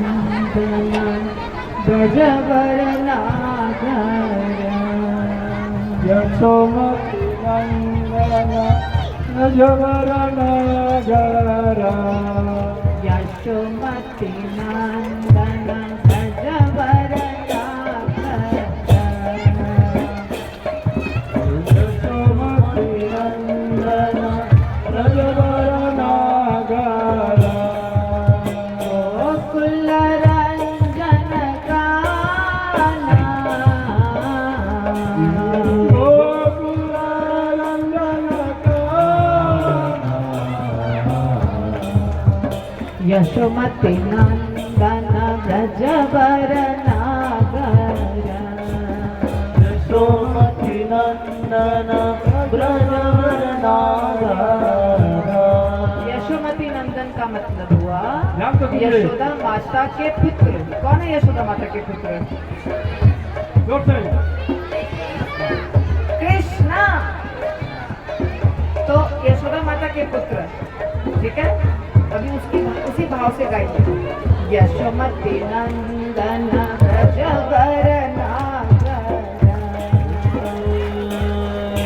नन्दन ब्रजवरनागर यशोमती नन्दन ब्रजवरनागर यशोमती नन्दन ब्रजवरनागर यशोमती नन्दन ब्रजवरनागर गोकुल रंजन गाना गोकुल रंजन गाना यशोमती नन्दन ब्रजवरनागर यशोमती नन्दन ब्रजवरनागर यशोमती नंदन का मतलब हुआ यशोदा माता के पुत्र। कौन है यशोदा माता के पुत्र? कृष्णा। तो यशोदा माता के पुत्र, ठीक है। अभी उसी भाव से गाइए। यशोमती नंदन ब्रजवरनागर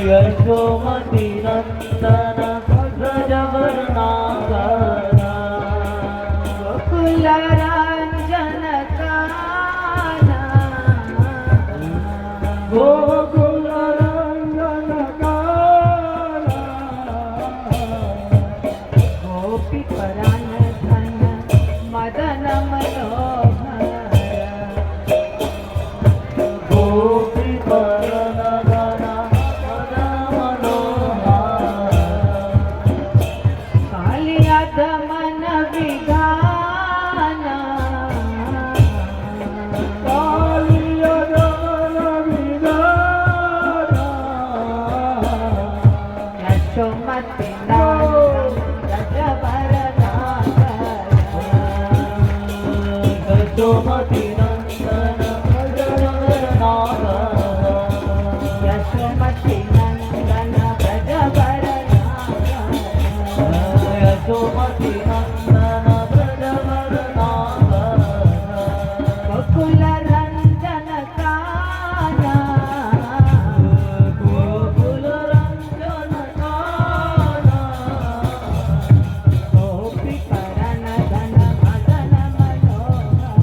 यशोमती नन्दन ब्रजवरनागर गोकुल रंजन गाना गोकुल रंजन गाना गोपी परान धन मदन मनोहर गोपी परान धन मदन मनोहर कालिया दमन विधाना कालिया दमन विधाना यशोमती नंदन ब्रजवरनागर यशोमती नन्दन ब्रजवरनागर यशोमती नंदन ब्रजवरनागर यशोमती नन्दन ब्रजवरनागर गोकुल रंजन गाना गोकुल रंजन गाना गोपी परान धन मदन मनोहर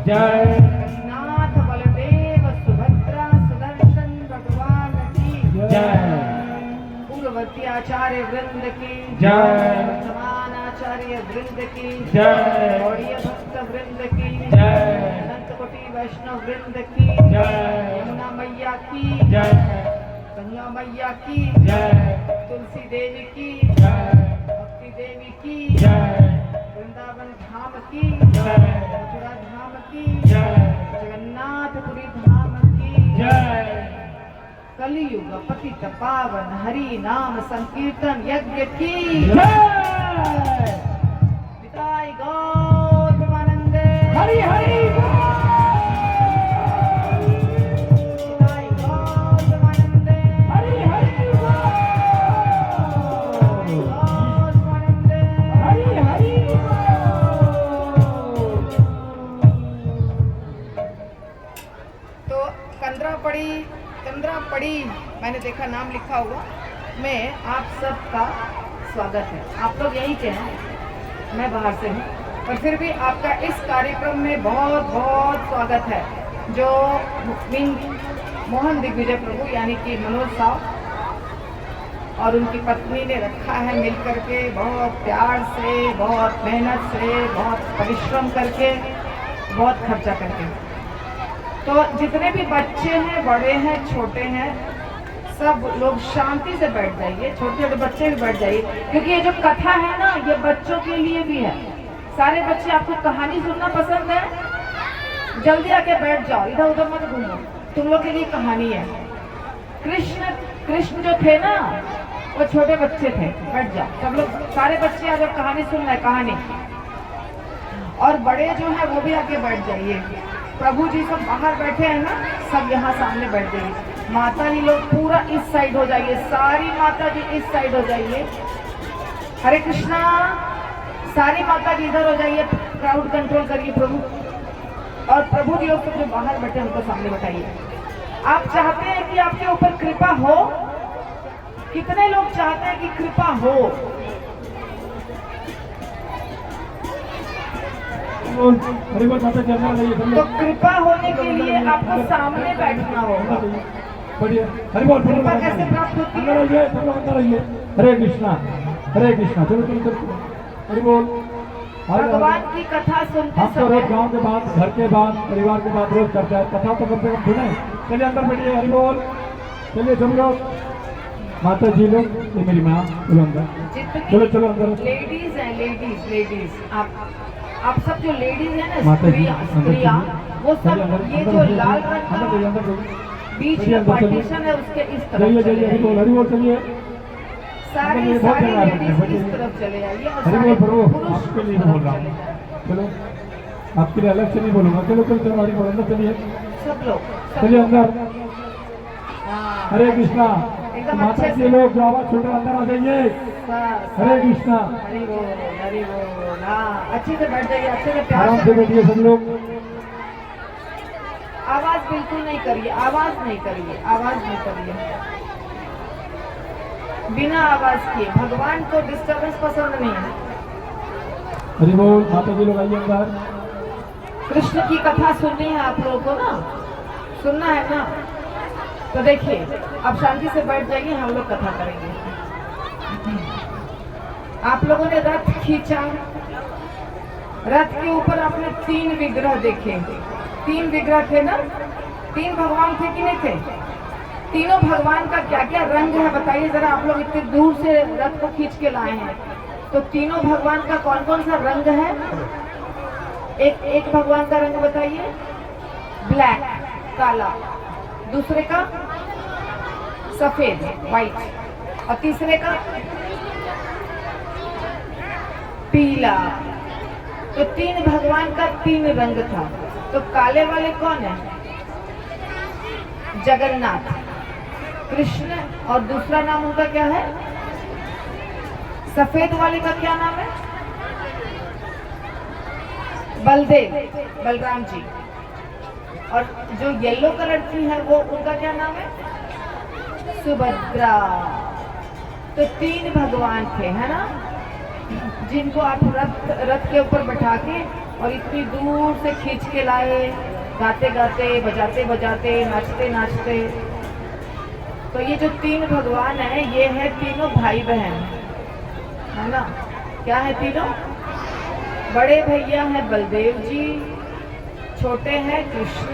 जय जगन्नाथ बलदेव सुभद्रा सुदर्शन भगवान की जय पूर्ववर्ती आचार्य वृंद की जय समान आचार्य वृंद की जय गौड़ीय भक्त वृंद की जय अनंत कोटि वैष्णव वृंद की जय यमुना मैया की जय गंगा मैया की जय तुलसी देवी की जय भक्ति देवी की जय वृंदावन धाम की जय मथुरा धाम की जय जगन्नाथपुरी धाम की जय कलियुग पतित पावन हरि नाम संकीर्तन यज्ञ की जय विदाई गौतमानंदे हरि हरि विदाई गौतमानंदे हरि हरि गौतमानंदे हरि हरि तो कंद्रापड़ी मैंने देखा नाम लिखा हुआ में आप सबका स्वागत है। आप लोग यहीं के हैं, मैं बाहर से हूँ, पर फिर भी आपका इस कार्यक्रम में बहुत बहुत स्वागत है। जो मोहन दिग्विजय प्रभु यानी कि मनोज साहब और उनकी पत्नी ने रखा है मिलकर के, बहुत प्यार से, बहुत मेहनत से, बहुत परिश्रम करके, बहुत खर्चा करके। तो जितने भी बच्चे हैं, बड़े हैं, छोटे हैं, सब लोग शांति से बैठ जाइए। छोटे छोटे बच्चे भी बैठ जाइए, क्योंकि ये जो कथा है ना, ये बच्चों के लिए भी है। सारे बच्चे, आपको कहानी सुनना पसंद है, जल्दी आके बैठ जाओ, इधर उधर मत घूमो, तुम लोग के लिए कहानी है। कृष्ण जो थे ना, वो छोटे बच्चे थे, बैठ जाओ सब लोग, सारे बच्चे आज कहानी सुन रहे हैं, कहानी। और बड़े जो है वो भी आके बैठ जाइए। प्रभु जी सब बाहर बैठे हैं ना, सब यहाँ सामने बैठ जाइए। माता जी लोग पूरा इस साइड हो जाइए, सारी माता जी इस साइड हो जाइए। हरे कृष्णा, सारी माता जी इधर हो जाइए, क्राउड कंट्रोल करिए प्रभु। और प्रभु जी लोग जो बाहर बैठे उनको सामने बैठाइए। आप चाहते हैं कि आपके ऊपर कृपा हो? कितने लोग चाहते हैं कि कृपा हो? हरि बोल माता चलना रही है। तो कृपा होने के लिए आपको सामने बैठना होगा। बढ़िया, हरि बोल। कृपा कैसे प्राप्त होती है? अंदर रहिए, सब लोग अंदर रहिए। हरे कृष्णा, हरे कृष्णा। चलो चलो चलो, हरि बोल। भगवान की कथा सुनते हम तो रोज समय गांव के बाद, घर के बाद, परिवार के बाद रोज करते हैं कथा, तो कम से कम सुने। चलिए अंदर बैठिए, हरि बोल। चलिए सब लोग, माता जी लोग, ये मेरी माँ, चलो अंदर। चलो चलो अंदर। लेडीज हैं, लेडीज आप सब जो लेडीज है ना, माता जी, स्त्रियाँ, वो सब ये जो लाल रंग का अंदर बीच में पार्टीशन है, उसके इस तरफ चलिए चले चलिए, हरि आइए। बोल, हरि बोल। चलिए सारी बहुत सारी जगह है, लेडीज बैठिए। इस तरफ चले आइए और हरि सारे बोल प्रभु, पुरुष आपके लिए इस बोल तरफ रहा चले हूँ। जाएं। चलो, आपके लिए अलग से नहीं बोलूंगा। चलो चलो चलो, हरि बोल, अंदर चलिए। सब लोग चलिए अंदर। हाँ, हरे कृष्णा। एकदम माता अच्छे जी से। लोग जो आवाज छोड़ रहे हैं, अंदर आ जाइए। हरे कृष्णा। हरि बोल, हरि बोल। हाँ, अच्छे से बैठ जाइए, अच्छे से प्यार आराम से से बैठिए सब लोग। आवाज बिल्कुल नहीं करिए, आवाज नहीं करिए। बिना आवाज किए, भगवान को डिस्टर्बेंस पसंद नहीं है। हरि बोल, माता जी लोग आइए अंदर। कृष्ण की कथा सुननी है आप लोगों को ना, सुनना है ना, तो देखिए अब शांति से बैठ जाइए, हम लोग कथा करेंगे। आप लोगों ने रथ खींचा, रथ के ऊपर आपने 3 विग्रह देखे। 3 विग्रह थे ना, 3 भगवान थे कि नहीं थे? तीनों भगवान का क्या क्या रंग है बताइए जरा। आप लोग इतने दूर से रथ को खींच के लाए हैं, तो तीनों भगवान का कौन कौन सा रंग है? एक भगवान का रंग बताइए। ब्लैक, काला। दूसरे का सफेद, व्हाइट। और तीसरे का पीला। तो 3 भगवान का 3 रंग था। तो काले वाले कौन है? जगन्नाथ, कृष्ण। और दूसरा नाम उनका क्या है? सफेद वाले का क्या नाम है? बलदेव, बलराम जी। और जो येलो कलर की है वो उनका क्या नाम है? सुभद्रा। तो 3 भगवान थे, है ना? जिनको आप रथ के ऊपर बैठा के और इतनी दूर से खींच के लाए, गाते गाते, बजाते बजाते, नाचते नाचते। तो ये जो 3 भगवान हैं, ये है तीनों भाई बहन, है ना। क्या है तीनों? बड़े भैया हैं बलदेव जी, छोटे हैं कृष्ण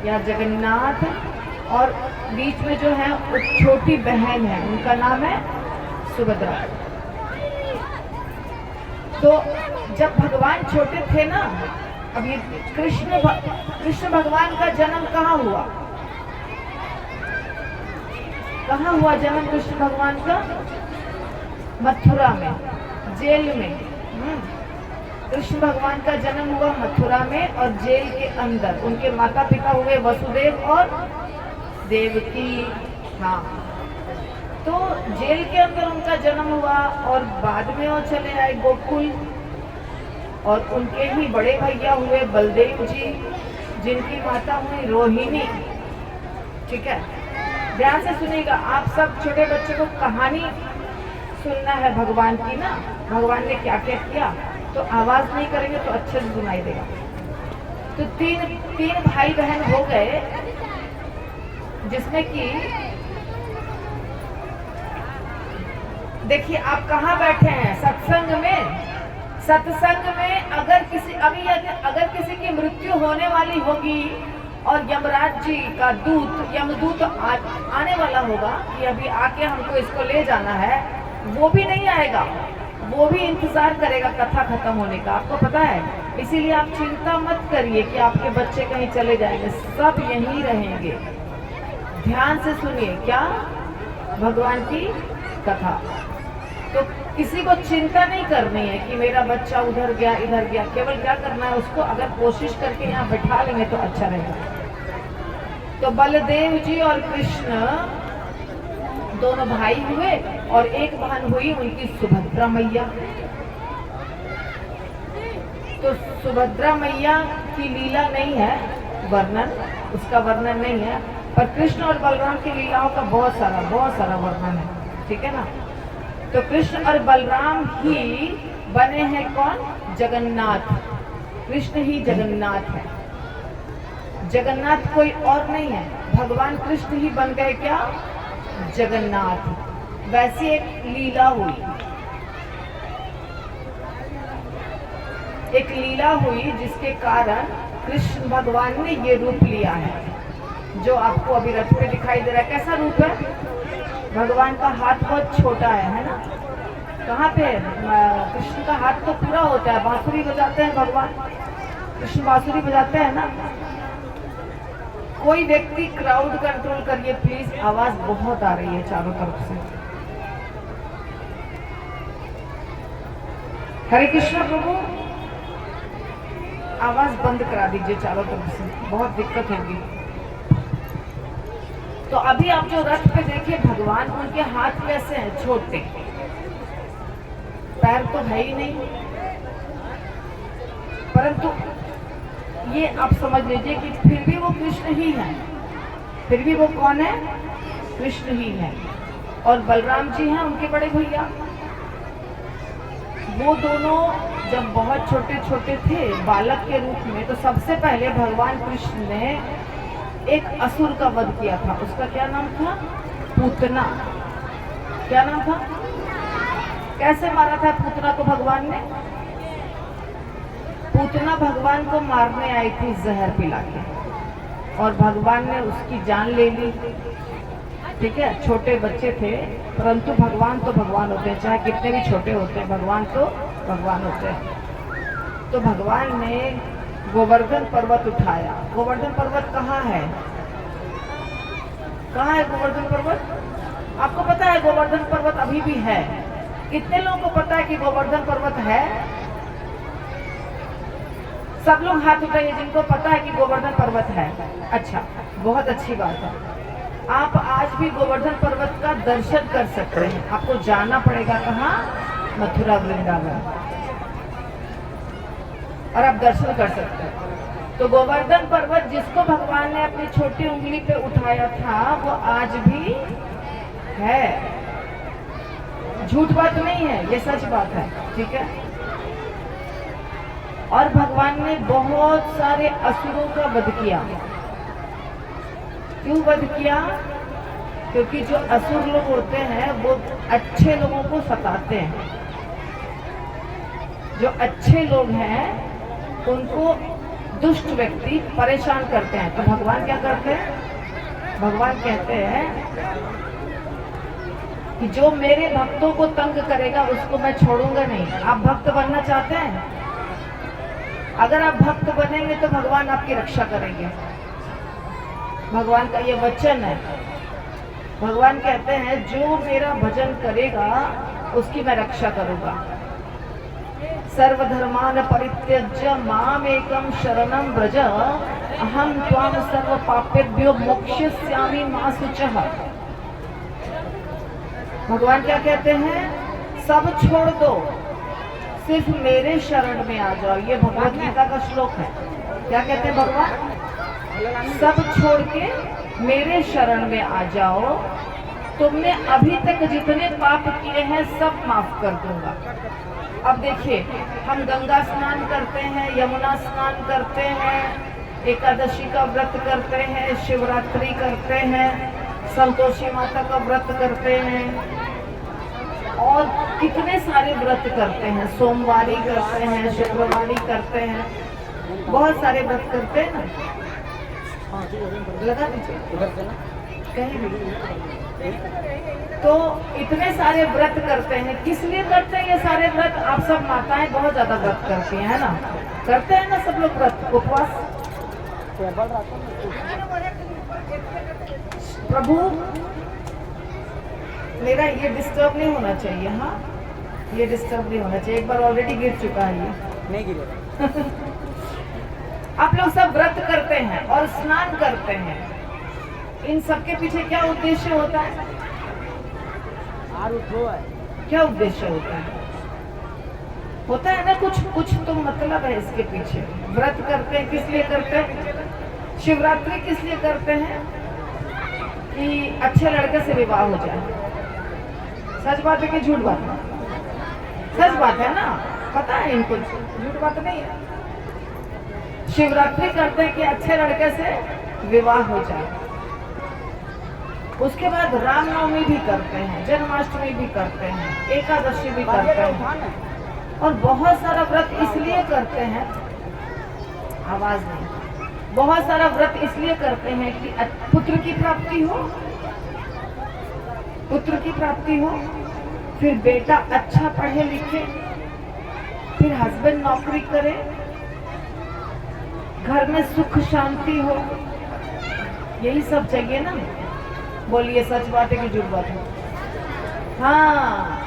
या जगन्नाथ, और बीच में जो है छोटी बहन है, उनका नाम है सुभद्रा। तो जब भगवान छोटे थे ना, अब ये कृष्ण भगवान का जन्म कहाँ हुआ? कहाँ हुआ जन्म कृष्ण भगवान का? मथुरा में, जेल में। कृष्ण भगवान का जन्म हुआ मथुरा में, और जेल के अंदर उनके माता पिता हुए वसुदेव और देवकी। हाँ, तो जेल के अंदर उनका जन्म हुआ, और बाद में वो चले आए गोकुल, और उनके ही बड़े भैया हुए बलदेव जी, जिनकी माता हुई रोहिणी। ठीक है, ध्यान से सुनिएगा, आप सब छोटे बच्चे को कहानी सुनना है भगवान की ना, भगवान ने क्या क्या किया। तो आवाज नहीं करेंगे तो अच्छे से सुनाई देगा। तो तीन भाई बहन हो गए, जिसमें कि देखिए आप कहाँ बैठे हैं? सत्संग में। सत्संग में अगर किसी की मृत्यु होने वाली होगी और यमराज जी का यमदूत आने वाला होगा कि अभी आके हमको इसको ले जाना है, वो भी नहीं आएगा, वो भी इंतजार करेगा कथा खत्म होने का। आपको पता है, इसीलिए आप चिंता मत करिए कि आपके बच्चे कहीं चले जाएंगे, सब यहीं रहेंगे। ध्यान से सुनिए क्या? भगवान की कथा। तो किसी को चिंता नहीं करनी है कि मेरा बच्चा उधर गया इधर गया, केवल क्या करना है उसको, अगर कोशिश करके यहाँ बैठा लेंगे तो अच्छा रहेगा। तो बलदेव जी और कृष्ण दोनों भाई हुए, और एक बहन हुई उनकी सुभद्रा मैया। तो सुभद्रा मैया की लीला नहीं है वर्णन, उसका वर्णन नहीं है, पर कृष्ण और बलराम की लीलाओं का बहुत सारा वर्णन है। ठीक है ना। तो कृष्ण और बलराम ही बने हैं कौन? जगन्नाथ। कृष्ण ही जगन्नाथ है, जगन्नाथ कोई और नहीं है। भगवान कृष्ण ही बन गए क्या? जगन्नाथ। वैसी एक लीला हुई, जिसके कारण कृष्ण भगवान ने ये रूप लिया है जो आपको अभी रथ पे दिखाई दे रहा है। कैसा रूप है? भगवान का हाथ बहुत छोटा है ना। कहाँ पे? कृष्ण का हाथ तो पूरा होता है, बांसुरी बजाते हैं भगवान, कृष्ण बांसुरी बजाते हैं ना। कोई व्यक्ति क्राउड कंट्रोल करिए प्लीज, आवाज बहुत आ रही है चारों तरफ से। हरे कृष्ण प्रभु, आवाज बंद करा दीजिए चारों तरफ से, बहुत दिक्कत होगी। तो अभी आप जो रथ पे देखिए भगवान, उनके हाथ कैसे हैं? छोटे, पैर तो है ही नहीं, परंतु ये आप समझ लीजिए कि फिर भी वो कृष्ण ही हैं। फिर भी वो कौन है? कृष्ण ही है। और बलराम जी हैं उनके बड़े भैया। वो दोनों जब बहुत छोटे छोटे थे बालक के रूप में, तो सबसे पहले भगवान कृष्ण ने एक असुर का वध किया था। उसका क्या नाम था? पूतना। क्या नाम था? कैसे मारा था पूतना को भगवान ने? पूतना भगवान को मारने आई थी जहर पिला के, और भगवान ने उसकी जान ले ली। ठीक है, छोटे बच्चे थे, परंतु भगवान तो भगवान होते हैं, चाहे कितने भी छोटे होते हैं, भगवान तो भगवान होते हैं। तो भगवान ने गोवर्धन पर्वत उठाया। गोवर्धन पर्वत कहाँ है? कहाँ है गोवर्धन पर्वत? आपको पता है गोवर्धन पर्वत अभी भी है? कितने लोगों को पता है कि गोवर्धन पर्वत है? सब लोग हाथ उठाइए जिनको पता है कि गोवर्धन पर्वत है। अच्छा, बहुत अच्छी बात है। आप आज भी गोवर्धन पर्वत का दर्शन कर सकते हैं। आपको जाना पड़ेगा कहाँ? मथुरा वृंदावन, और आप दर्शन कर सकते हैं। तो गोवर्धन पर्वत जिसको भगवान ने अपनी छोटी उंगली पे उठाया था, वो आज भी है। झूठ बात नहीं है, ये सच बात है, ठीक है। और भगवान ने बहुत सारे असुरों का वध किया। क्यों वध किया? क्योंकि जो असुर लोग होते हैं वो अच्छे लोगों को सताते हैं। जो अच्छे लोग हैं उनको दुष्ट व्यक्ति परेशान करते हैं। तो भगवान क्या करते हैं? भगवान कहते हैं कि जो मेरे भक्तों को तंग करेगा उसको मैं छोड़ूंगा नहीं। आप भक्त बनना चाहते हैं? अगर आप भक्त बनेंगे तो भगवान आपकी रक्षा करेंगे। भगवान का ये वचन है। भगवान कहते हैं जो मेरा भजन करेगा उसकी मैं रक्षा करूंगा। सर्वधर्मान परित्यज्य माम एकम शरणम व्रज अहम त्वाम सर्व पापेभ्यो मोक्षयिष्यामि मा शुचः। भगवान क्या कहते हैं? सब छोड़ दो, सिर्फ मेरे शरण में आ जाओ। ये भगवत गीता का श्लोक है। क्या कहते हैं भगवान? सब छोड़ के मेरे शरण में आ जाओ, तुमने अभी तक जितने पाप किए हैं सब माफ कर दूंगा। अब देखिए, हम गंगा स्नान करते हैं, यमुना स्नान करते हैं, एकादशी का व्रत करते हैं, शिवरात्रि करते हैं, संतोषी माता का व्रत करते हैं और कितने सारे व्रत करते हैं। सोमवारी करते हैं, शुक्रवारी करते हैं, बहुत सारे व्रत करते हैं ना। लगा दीजिए कहीं भी। तो इतने सारे व्रत करते हैं। किस लिए करते हैं ये सारे व्रत? आप सब माताएं बहुत ज्यादा व्रत करती हैं, है ना? करते हैं ना सब लोग व्रत, उपवास। प्रभु मेरा ये डिस्टर्ब नहीं होना चाहिए। हाँ, ये डिस्टर्ब नहीं होना चाहिए। एक बार ऑलरेडी गिर चुका है ये, नहीं गिरेगा। आप लोग सब व्रत करते हैं और स्नान करते हैं। इन सबके पीछे क्या उद्देश्य होता है? क्या उद्देश्य होता है? होता है ना कुछ तो मतलब है इसके पीछे। व्रत करते हैं, किस लिए करते हैं? शिवरात्रि किस लिए करते हैं? कि अच्छे लड़के से विवाह हो जाए। सच बात है कि झूठ बात है? सच बात है ना, पता है इनको, झूठ बात नहीं है। शिवरात्रि करते हैं कि अच्छे लड़के से विवाह हो जाए। उसके बाद रामनवमी भी करते हैं, जन्माष्टमी भी करते हैं, एकादशी भी करते हैं और बहुत सारा व्रत इसलिए करते हैं, आवाज नहीं, बहुत सारा व्रत इसलिए करते हैं कि पुत्र की प्राप्ति हो, पुत्र की प्राप्ति हो, फिर बेटा अच्छा पढ़े लिखे, फिर हस्बैंड नौकरी करे, घर में सुख शांति हो। यही सब चाहिए ना। बोलिए सच बात है कि झूठ बात है? हाँ,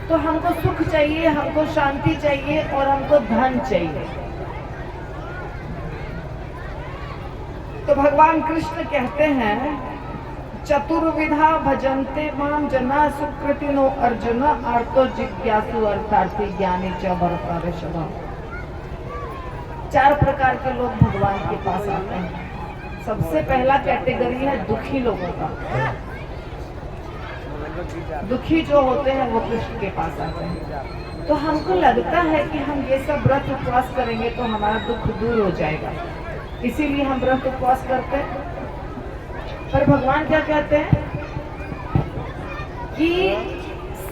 तो हमको सुख चाहिए, हमको शांति चाहिए और हमको धन चाहिए। तो भगवान कृष्ण कहते हैं चतुर्विधा भजन्ते माम जना सुकृतिनो अर्जुन आर्तो जिज्ञासु अर्थार्थी ज्ञानी च भरतर्षभ। 4 प्रकार के लोग भगवान के पास आते हैं। सबसे पहला कैटेगरी है दुखी लोगों का। दुखी जो होते हैं वो कृष्ण के पास आते हैं। तो हमको लगता है कि हम ये सब व्रत उपवास करेंगे तो हमारा दुख दूर हो जाएगा, इसीलिए हम व्रत उपवास करते हैं। पर भगवान क्या कहते हैं कि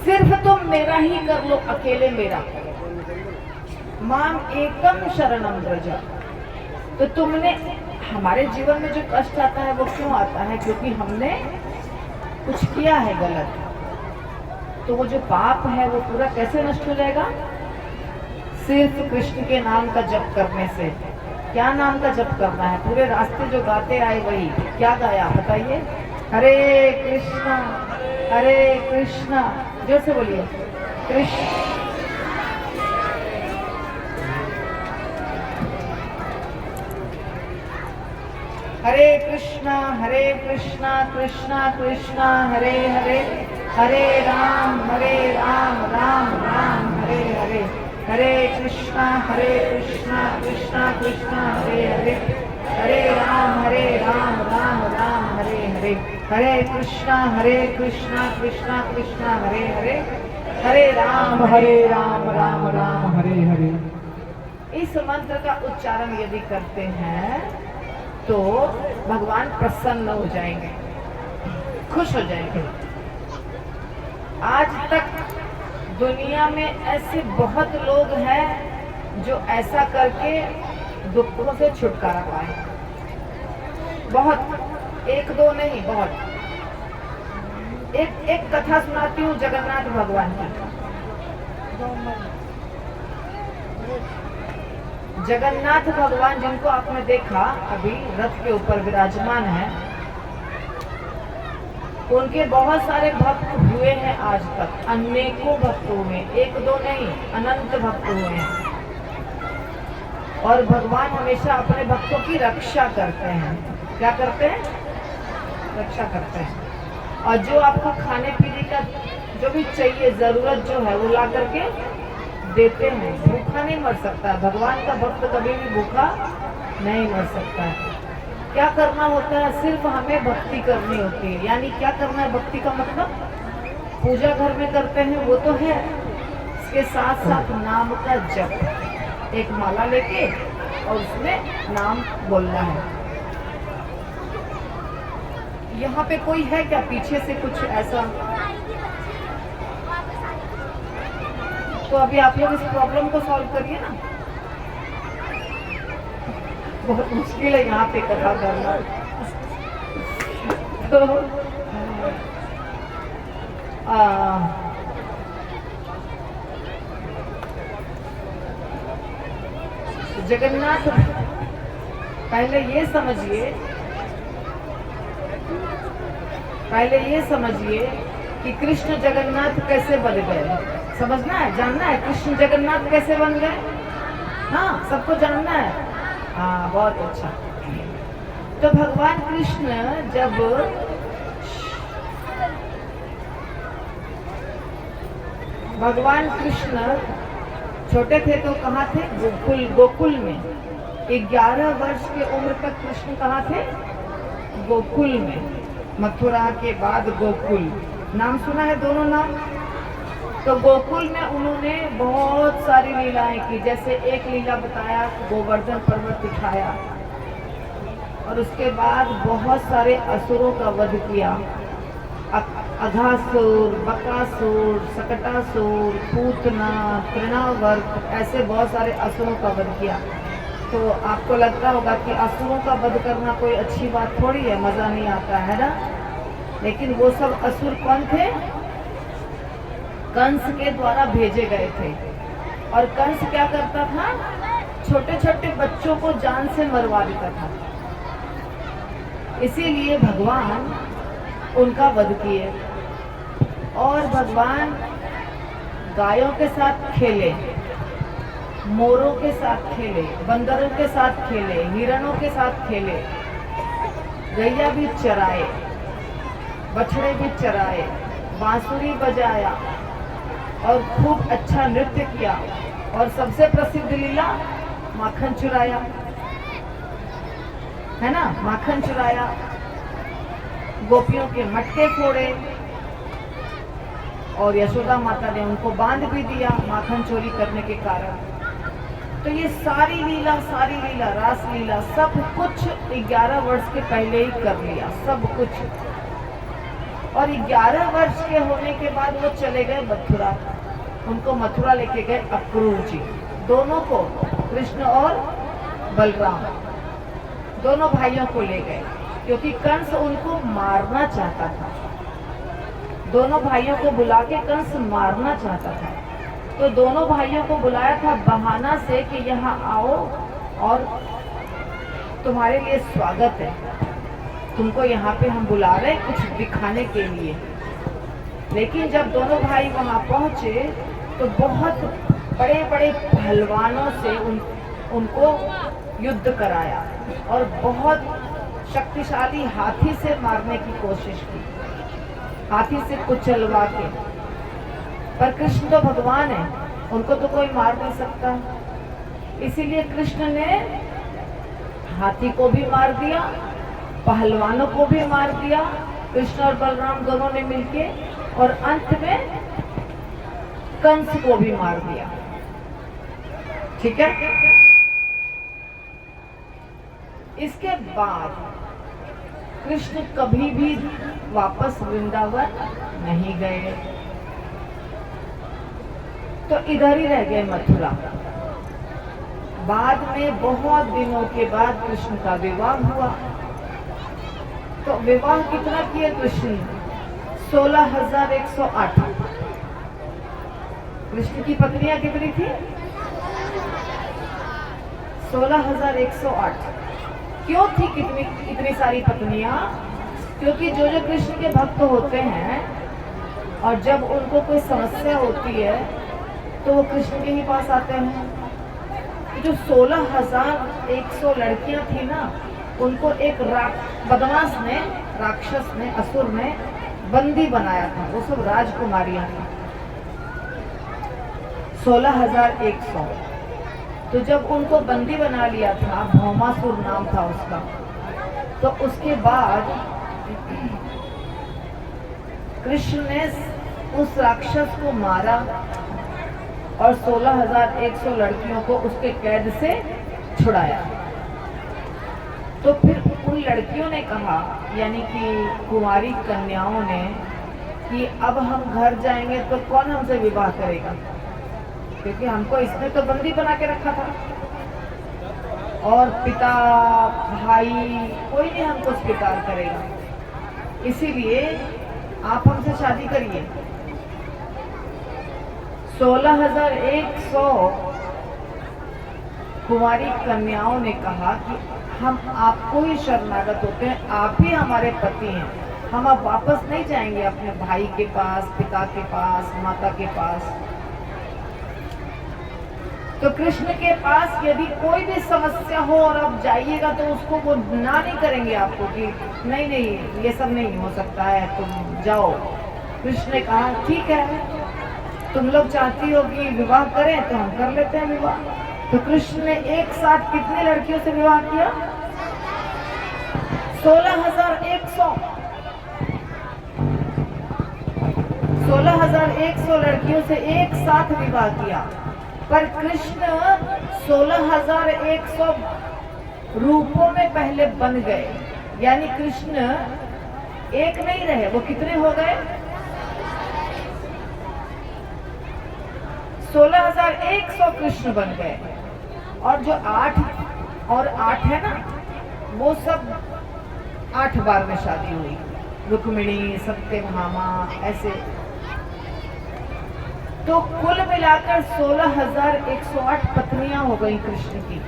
सिर्फ तुम मेरा ही कर लो, अकेले मेरा। माम एकम शरणम व्रज। तो तुमने, हमारे जीवन में जो कष्ट आता है वो क्यों आता है? क्योंकि हमने कुछ किया है गलत। तो वो जो पाप है वो पूरा कैसे नष्ट हो जाएगा? सिर्फ कृष्ण के नाम का जप करने से। क्या नाम का जप करना है? पूरे रास्ते जो गाते आए वही। क्या गाया बताइए? हरे कृष्णा हरे कृष्णा, जोर से बोलिए, कृष्ण हरे कृष्णा कृष्णा कृष्णा हरे हरे, हरे राम राम राम हरे हरे, हरे कृष्णा कृष्णा कृष्णा हरे हरे, हरे राम राम राम हरे हरे, हरे कृष्णा कृष्णा कृष्णा हरे हरे, हरे राम राम राम हरे हरे। इस मंत्र का उच्चारण यदि करते हैं तो भगवान प्रसन्न हो जाएंगे, खुश हो जाएंगे। आज तक दुनिया में ऐसे बहुत लोग हैं जो ऐसा करके दुखों से छुटकारा पाए, बहुत, एक दो नहीं, बहुत। एक कथा सुनाती हूँ जगन्नाथ भगवान की। जगन्नाथ भगवान जिनको आपने देखा अभी रथ के ऊपर विराजमान है, उनके बहुत सारे भक्त हुए हैं आज तक, अनेकों भक्त हुए, एक दो नहीं, अनंत भक्त हुए हैं। और भगवान हमेशा अपने भक्तों की रक्षा करते हैं। क्या करते हैं? रक्षा करते हैं। और जो आपको खाने पीने का जो भी चाहिए, जरूरत जो है, वो ला करके देते हैं। भूखा नहीं मर सकता, भगवान का भक्त कभी भी भूखा नहीं मर सकता है। क्या करना होता है? सिर्फ हमें भक्ति करनी होती है। यानी क्या करना है? भक्ति का मतलब पूजा घर में करते हैं वो तो है, इसके साथ साथ नाम का जप, एक माला लेके और उसमें नाम बोलना है। यहाँ पे कोई है क्या पीछे से कुछ ऐसा? तो अभी आप लोग इस प्रॉब्लम को सॉल्व करिए ना। बहुत मुश्किल है यहाँ पे कथा करना। तो जगन्नाथ, पहले ये समझिए कि कृष्ण जगन्नाथ कैसे बन गए। समझना है, जानना है कृष्ण जगन्नाथ कैसे बन गए? हाँ, सबको जानना है। हाँ, बहुत अच्छा। तो भगवान कृष्ण जब छोटे थे तो कहाँ थे? गोकुल में। 11 वर्ष की उम्र तक कृष्ण कहाँ थे? गोकुल में। मथुरा के बाद गोकुल, नाम सुना है दोनों नाम? तो गोकुल में उन्होंने बहुत सारी लीलाएं की। जैसे एक लीला बताया, गोवर्धन पर्वत उठाया और उसके बाद बहुत सारे असुरों का वध किया। अघासुर, बकासुर, सकटासुर, पूतना, तृणावर्त, ऐसे बहुत सारे असुरों का वध किया। तो आपको लगता होगा कि असुरों का वध करना कोई अच्छी बात थोड़ी है, मजा नहीं आता है ना। लेकिन वो सब असुर कौन थे? कंस के द्वारा भेजे गए थे। और कंस क्या करता था? छोटे छोटे बच्चों को जान से मरवा देता था। इसीलिए भगवान उनका वध किए। और भगवान गायों के साथ खेले, मोरों के साथ खेले, बंदरों के साथ खेले, हिरणों के साथ खेले, गैया भी चराए, बछड़े भी चराए, बांसुरी बजाया और खूब अच्छा नृत्य किया। और सबसे प्रसिद्ध लीला माखन चुराया, है ना? माखन चुराया, गोपियों के मटके फोड़े और यशोदा माता ने उनको बांध भी दिया माखन चोरी करने के कारण। तो ये सारी लीला रास लीला सब कुछ 11 वर्ष के पहले ही कर लिया, सब कुछ। और 11 वर्ष के होने के बाद वो चले गए मथुरा। उनको मथुरा लेके गए अक्रूर जी, दोनों को, कृष्ण और बलराम, दोनों भाइयों को ले गए, क्योंकि कंस उनको मारना चाहता था। दोनों भाइयों को बुला के कंस मारना चाहता था। तो दोनों भाइयों को बुलाया था बहाना से कि यहाँ आओ और तुम्हारे लिए स्वागत है, तुमको यहाँ पे हम बुला रहे हैं कुछ दिखाने के लिए। लेकिन जब दोनों भाई वहाँ पहुँचे तो बहुत बड़े बड़े पहलवानों से उनको युद्ध कराया और बहुत शक्तिशाली हाथी से मारने की कोशिश की, हाथी से कुचलवा के। पर कृष्ण तो भगवान है, उनको तो कोई मार नहीं सकता। इसीलिए कृष्ण ने हाथी को भी मार दिया, पहलवानों को भी मार दिया, कृष्ण और बलराम दोनों ने मिलके। और अंत में कंस को भी मार दिया। ठीक है। इसके बाद कृष्ण कभी भी वापस वृंदावन नहीं गए, तो इधर ही रह गए मथुरा। बाद में बहुत दिनों के बाद कृष्ण का विवाह हुआ। तो विवाह कितना किए कृष्ण? 16,108। कृष्ण की पत्नियां कितनी थी? 16,108। क्यों थी इतनी सारी पत्नियां? क्योंकि जो जो कृष्ण के भक्त होते हैं और जब उनको कोई समस्या होती है तो वो कृष्ण के ही पास आते हैं। जो 16,100 लड़कियां थी ना, उनको एक बदमाश ने, राक्षस ने, असुर ने बंदी बनाया था। वो सब राजकुमारियां थी, 16,100। तो जब उनको बंदी बना लिया था, भौमासुर नाम था उसका, तो उसके बाद कृष्ण ने उस राक्षस को मारा और 16,100 लड़कियों को उसके कैद से छुड़ाया। तो फिर उन लड़कियों ने कहा, यानी कि कुंवारी कन्याओं ने, कि अब हम घर जाएंगे तो कौन हमसे विवाह करेगा, क्योंकि हमको इसने तो बंदी बना के रखा था और पिता भाई कोई नहीं हमको स्वीकार करेगा, इसीलिए आप हमसे शादी करिए। 16,100 कुंवारी कन्याओं ने कहा कि हम आपको ही शरणागत होते हैं, आप ही हमारे पति हैं, हम अब वापस नहीं जाएंगे अपने भाई के पास, पिता के पास, माता के पास। तो कृष्ण के पास यदि कोई भी समस्या हो और आप जाइएगा तो उसको वो ना नहीं करेंगे आपको कि नहीं नहीं ये सब नहीं हो सकता है, तुम जाओ। कृष्ण ने कहा ठीक है, तुम लोग चाहती हो कि विवाह करें तो हम कर लेते हैं विवाह। तो कृष्ण ने एक साथ कितने लड़कियों से विवाह किया? 16,100। 16,100 लड़कियों से एक साथ विवाह किया। पर कृष्ण 16,100 रूपों में पहले बन गए, यानी कृष्ण एक नहीं रहे, वो कितने हो गए? 16,100 कृष्ण बन गए। और जो 8 है ना, वो सब 8 बार में शादी हुई, रुक्मिणी, सत्यभामा, ऐसे। तो कुल मिलाकर 16,108 पत्नियां हो गई कृष्ण की।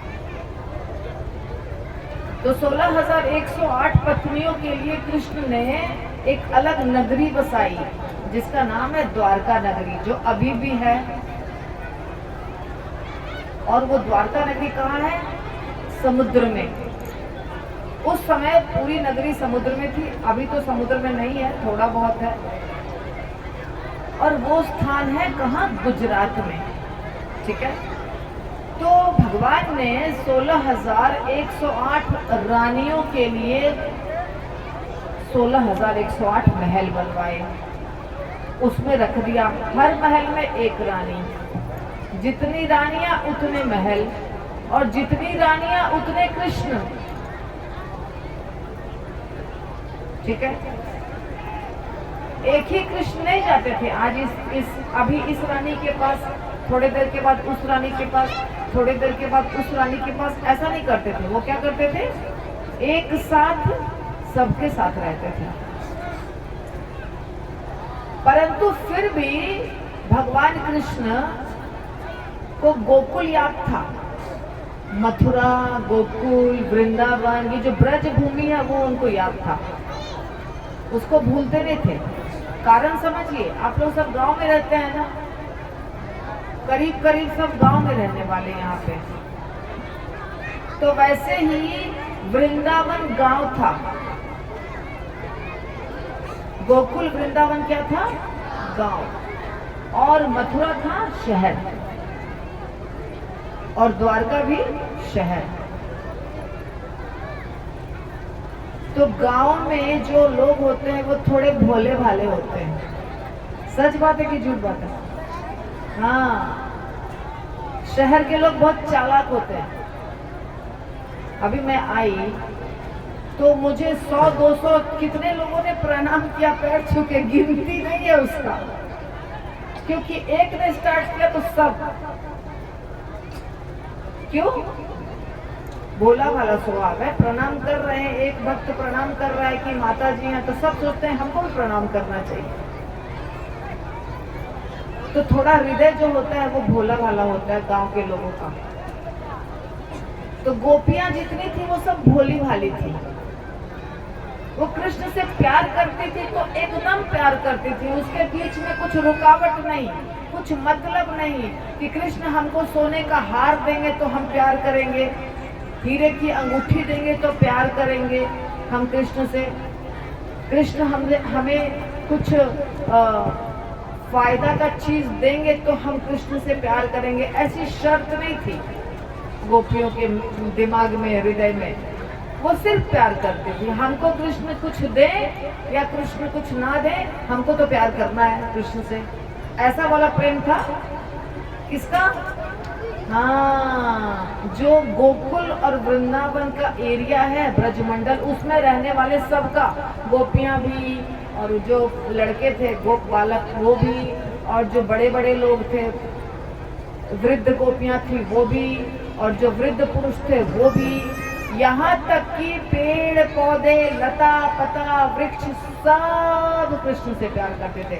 तो 16,108 पत्नियों के लिए कृष्ण ने एक अलग नगरी बसाई, जिसका नाम है द्वारका नगरी, जो अभी भी है। और वो द्वारका नगरी कहाँ है? समुद्र में। उस समय पूरी नगरी समुद्र में थी, अभी तो समुद्र में नहीं है, थोड़ा बहुत है। और वो स्थान है कहाँ? गुजरात में। ठीक है। तो भगवान ने 16,108 रानियों के लिए 16,108 महल बनवाए, उसमें रख दिया हर महल में एक रानी। जितनी रानियां उतने महल, और जितनी रानियां उतने कृष्ण। ठीक है। एक ही कृष्ण नहीं जाते थे। आज अभी इस रानी के पास, थोड़ी देर के बाद उस रानी के पास, थोड़ी देर के बाद उस रानी के पास, ऐसा नहीं करते थे। वो क्या करते थे? एक साथ सबके साथ रहते थे। परंतु फिर भी भगवान कृष्ण को गोकुल याद था। मथुरा, गोकुल, वृंदावन, ये जो ब्रज भूमि है वो उनको याद था, उसको भूलते नहीं थे। कारण समझिए, आप लोग सब गांव में रहते हैं ना, करीब करीब सब गांव में रहने वाले यहाँ पे। तो वैसे ही वृंदावन गांव था, गोकुल वृंदावन क्या था? गांव। और मथुरा था शहर, और द्वारका भी शहर। तो गांव में जो लोग होते हैं वो थोड़े भोले भाले होते हैं। सच बात है कि झूठ बात है? हाँ, शहर के लोग बहुत चालाक होते हैं। अभी मैं आई तो मुझे 100-200 कितने लोगों ने प्रणाम किया, पैर छू के, गिनती नहीं है उसका, क्योंकि एक ने स्टार्ट किया तो सब। क्यों? भोला भाला स्वभाव है। प्रणाम कर रहे हैं, एक भक्त प्रणाम कर रहा है कि माता जी हैं, तो सब सोचते हैं हमको भी प्रणाम करना चाहिए। तो थोड़ा हृदय जो होता है वो भोला भाला होता है गांव के लोगों का। तो गोपियां जितनी थी वो सब भोली भाली थी। वो कृष्ण से प्यार करती थी तो एकदम प्यार करती थी, उसके बीच में कुछ रुकावट नहीं, कुछ मतलब नहीं कि कृष्ण हमको सोने का हार देंगे तो हम प्यार करेंगे, हीरे की अंगूठी देंगे तो प्यार करेंगे हम कृष्ण से, कृष्ण हमें कुछ फायदा का चीज देंगे तो हम कृष्ण से प्यार करेंगे। ऐसी शर्त नहीं थी गोपियों के दिमाग में, हृदय में। वो सिर्फ प्यार करती थी। हमको कृष्ण कुछ दे या कृष्ण कुछ ना दे, हमको तो प्यार करना है कृष्ण से। ऐसा वाला प्रेम था किसका? हाँ, जो गोकुल और वृंदावन का एरिया है, ब्रजमंडल, उसमें रहने वाले सबका, गोपियां भी और जो लड़के थे गोप बालक वो भी, और जो बड़े बड़े लोग थे, वृद्ध गोपियां थी वो भी, और जो वृद्ध पुरुष थे वो भी, यहाँ तक कि पेड़ पौधे, लता पता, वृक्ष, सब कृष्ण से प्यार करते थे।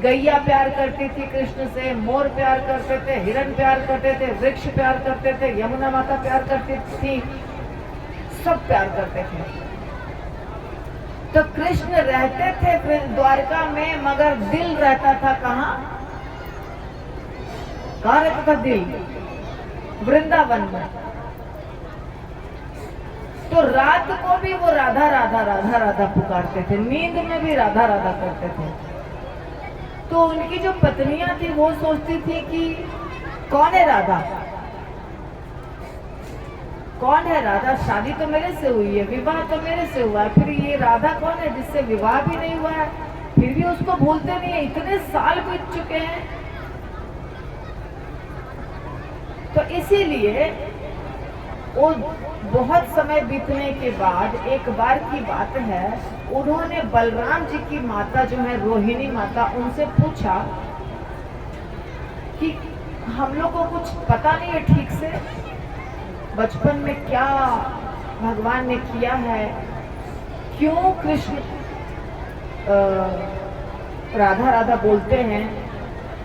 गैया प्यार करती थी कृष्ण से, मोर प्यार करते थे, हिरण प्यार करते थे, वृक्ष प्यार करते थे, यमुना माता प्यार करती थी, सब प्यार करते थे। तो कृष्ण रहते थे द्वारका में, मगर दिल रहता था कहाँ? कहाँ रहता था दिल? वृंदावन में। तो रात को भी वो राधा राधा राधा राधा पुकारते थे, नींद में भी राधा राधा करते थे। तो उनकी जो पत्नियां थी वो सोचती थी कि कौन है राधा, कौन है राधा? शादी तो मेरे से हुई है, विवाह तो मेरे से हुआ है, फिर ये राधा कौन है जिससे विवाह भी नहीं हुआ है, फिर भी उसको भूलते नहीं है, इतने साल बीत चुके हैं। तो इसीलिए वो बहुत समय बीतने के बाद एक बार की बात है, उन्होंने बलराम जी की माता जो है रोहिणी माता, उनसे पूछा कि हम लोग को कुछ पता नहीं है ठीक से, बचपन में क्या भगवान ने किया है, क्यों कृष्ण राधा राधा बोलते हैं,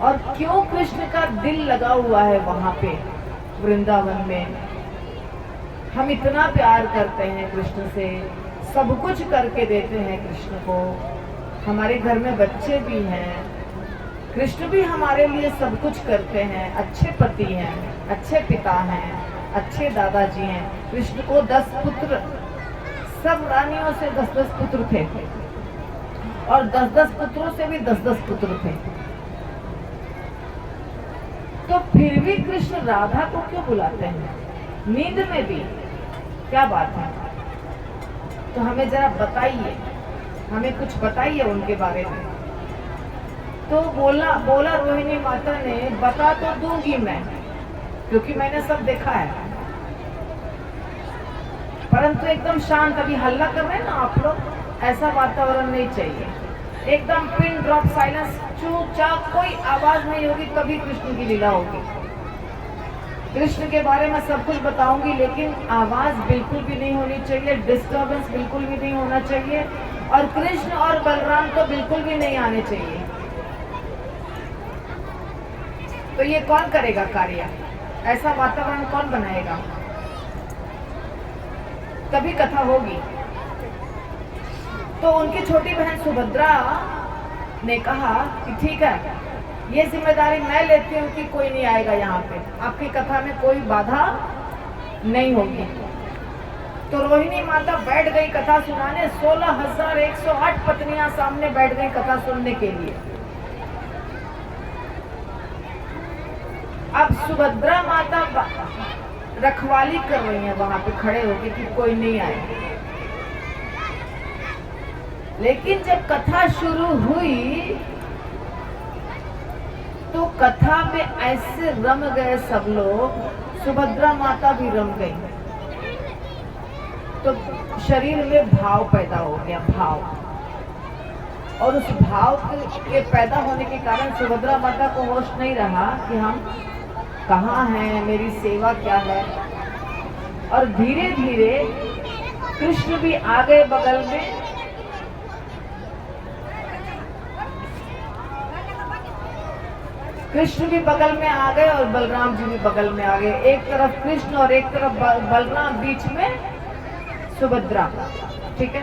और क्यों कृष्ण का दिल लगा हुआ है वहां पे वृंदावन में। हम इतना प्यार करते हैं कृष्ण से, सब कुछ करके देते हैं कृष्ण को, हमारे घर में बच्चे भी हैं, कृष्ण भी हमारे लिए सब कुछ करते हैं, अच्छे पति हैं, अच्छे पिता हैं, अच्छे दादाजी हैं। कृष्ण को 10 पुत्र, सब रानियों से 10-10 पुत्र थे, और 10-10 पुत्रों से भी 10-10 पुत्र थे। तो फिर भी कृष्ण राधा को क्यों बुलाते हैं नींद में भी? क्या बात है? तो हमें जरा बताइए, हमें कुछ बताइए उनके बारे में। तो बोला रोहिणी माता ने, बता तो दूंगी मैं, क्योंकि मैंने सब देखा है, परंतु एकदम शांत, अभी हल्ला कर रहे हैं ना आप लोग, ऐसा वातावरण नहीं चाहिए, एकदम पिन ड्रॉप साइलेंस, चुपचाप, कोई आवाज नहीं होगी, तभी कृष्ण की लीला होगी। कृष्ण के बारे में सब कुछ बताऊंगी, लेकिन आवाज बिल्कुल भी नहीं होनी चाहिए, डिस्टर्बेंस बिल्कुल भी नहीं होना चाहिए, और कृष्ण और बलराम तो बिल्कुल भी नहीं आने चाहिए। तो ये कौन करेगा कार्य? ऐसा वातावरण कौन बनाएगा? तभी कथा होगी। तो उनकी छोटी बहन सुभद्रा ने कहा कि ठीक है, ये जिम्मेदारी मैं लेती हूँ कि कोई नहीं आएगा यहाँ पे, आपकी कथा में कोई बाधा नहीं होगी। तो रोहिणी माता बैठ गई कथा सुनाने, 16,108 पत्नियां सामने बैठ गई कथा सुनने के लिए। अब सुभद्रा माता रखवाली कर रही है वहां पे खड़े होके कि कोई नहीं आए। लेकिन जब कथा शुरू हुई तो कथा में ऐसे रम गए सब लोग, सुभद्रा माता भी रम गई। तो शरीर में भाव पैदा हो गया, भाव, और उस भाव के पैदा होने के कारण सुभद्रा माता को होश नहीं रहा कि हम कहाँ हैं, मेरी सेवा क्या है। और धीरे धीरे कृष्ण भी आ गए बगल में, कृष्ण भी बगल में आ गए और बलराम जी भी बगल में आ गए। एक तरफ कृष्ण और एक तरफ बलराम, बीच में सुभद्रा। ठीक है,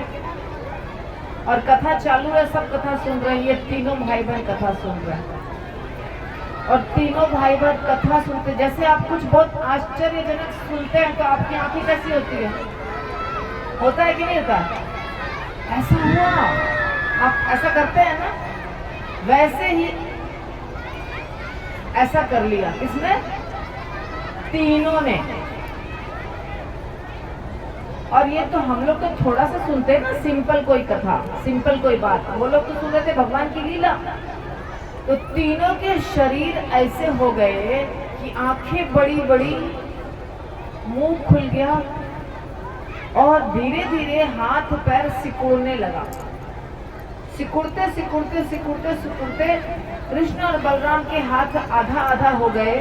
और कथा चालू है, सब कथा सुन रहे हैं, ये तीनों भाई बहन कथा सुन रहे हैं। और तीनों भाई बहन कथा सुनते, जैसे आप कुछ बहुत आश्चर्यजनक सुनते हैं तो आपकी आंखें कैसी होती है? होता है कि नहीं होता? ऐसा हुआ, आप ऐसा करते हैं ना, वैसे ही ऐसा कर लिया। किसने? तीनों ने। और ये तो हम लोग तो थोड़ा सा सुनते हैं ना, सिंपल कोई कथा, सिंपल कोई बात, वो लोग तो सुन रहे थे भगवान की लीला। तो तीनों के शरीर ऐसे हो गए कि आंखें बड़ी बड़ी, मुंह खुल गया और धीरे धीरे हाथ पैर सिकुड़ने लगा। सिकुड़ते सिकुड़ते सिकुड़ते सिकुड़ते कृष्ण और बलराम के हाथ आधा आधा हो गए,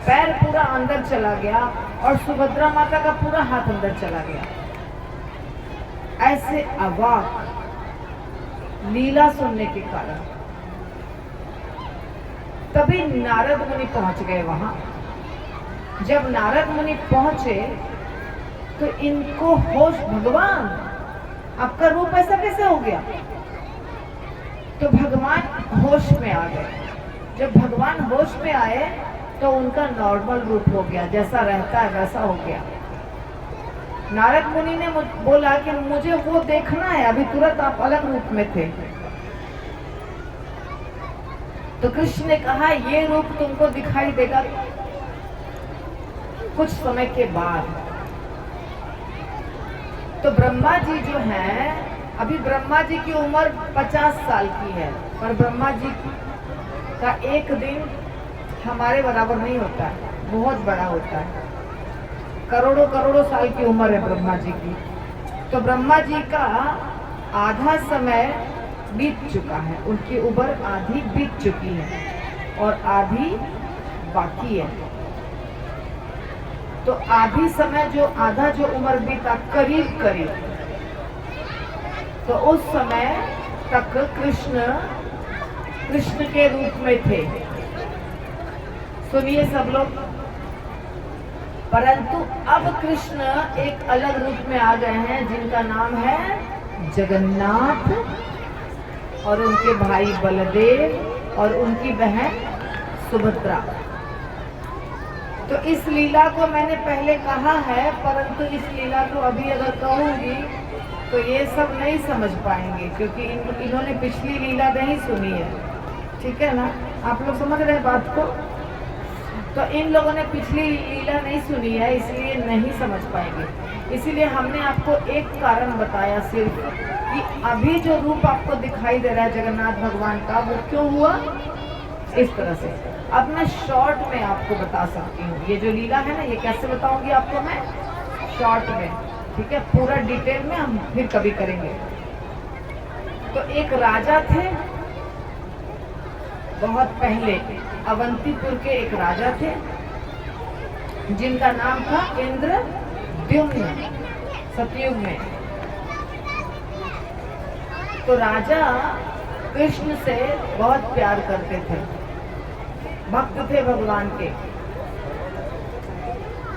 पैर पूरा अंदर चला गया और सुभद्रा माता का पूरा हाथ अंदर चला गया। ऐसे अवाक लीला सुनने के कारण तभी नारद मुनि पहुंच गए वहां। जब नारद मुनि पहुंचे तो इनको होश, भगवान आपका रूप ऐसा कैसे हो गया? तो भगवान होश में आ गए। जब भगवान होश में आए तो उनका नॉर्मल रूप हो गया, जैसा रहता है वैसा हो गया। नारद मुनि ने बोला कि मुझे वो देखना है, अभी तुरंत आप अलग रूप में थे। तो कृष्ण ने कहा ये रूप तुमको दिखाई देगा कुछ समय के बाद। तो ब्रह्मा जी जो हैं, अभी ब्रह्मा जी की उम्र 50 साल की है, पर ब्रह्मा जी का एक दिन हमारे बराबर नहीं होता है, बहुत बड़ा होता है। करोड़ों करोड़ों साल की उम्र है ब्रह्मा जी की। तो ब्रह्मा जी का आधा समय बीत चुका है, उनकी उम्र आधी बीत चुकी है और आधी बाकी है। तो आधी समय जो आधा जो उम्र बीता करीब करीब, तो उस समय तक कृष्ण के रूप में थे। सुनिए सब लोग, परंतु अब कृष्ण एक अलग रूप में आ गए हैं जिनका नाम है जगन्नाथ, और उनके भाई बलदेव और उनकी बहन सुभद्रा। तो इस लीला को मैंने पहले कहा है, परंतु इस लीला को अभी अगर कहूंगी तो ये सब नहीं समझ पाएंगे, क्योंकि इन्होंने पिछली लीला नहीं सुनी है। ठीक है ना, आप लोग समझ रहे हैं बात को? तो इन लोगों ने पिछली लीला नहीं सुनी है, इसलिए नहीं समझ पाएंगे। इसीलिए हमने आपको एक कारण बताया सिर्फ, कि अभी जो रूप आपको दिखाई दे रहा है जगन्नाथ भगवान का, वो क्यों हुआ इस तरह से। अब मैं शॉर्ट में आपको बता सकती हूँ, ये जो लीला है ना, ये कैसे बताऊंगी आपको मैं शॉर्ट में। ठीक है, पूरा डिटेल में हम फिर कभी करेंगे। तो एक राजा थे बहुत पहले, अवंतीपुर के एक राजा थे जिनका नाम था इंद्रद्युम्न, सतयुग में। तो राजा कृष्ण से बहुत प्यार करते थे, भक्त थे भगवान के,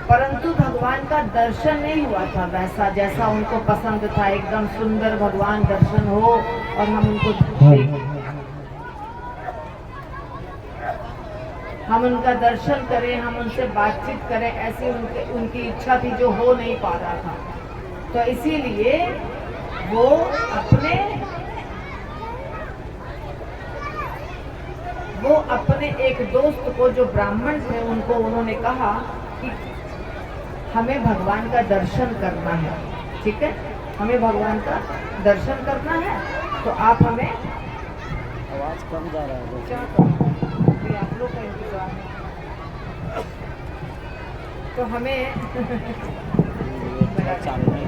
परंतु भगवान का दर्शन नहीं हुआ था वैसा जैसा उनको पसंद था। एकदम सुंदर भगवान दर्शन हो और हम उनको देखें, हम उनका दर्शन करें, हम उनसे बातचीत करें, ऐसी उनकी इच्छा थी जो हो नहीं पा रहा था। तो इसीलिए वो अपने एक दोस्त को जो ब्राह्मण थे उनको उन्होंने कहा कि हमें भगवान का दर्शन करना है। ठीक है, हमें भगवान का दर्शन करना है, तो आप हमें, आवाज कम जा रहा है, अभी आप लोग का इंतजार है। तो हमें चालू नहीं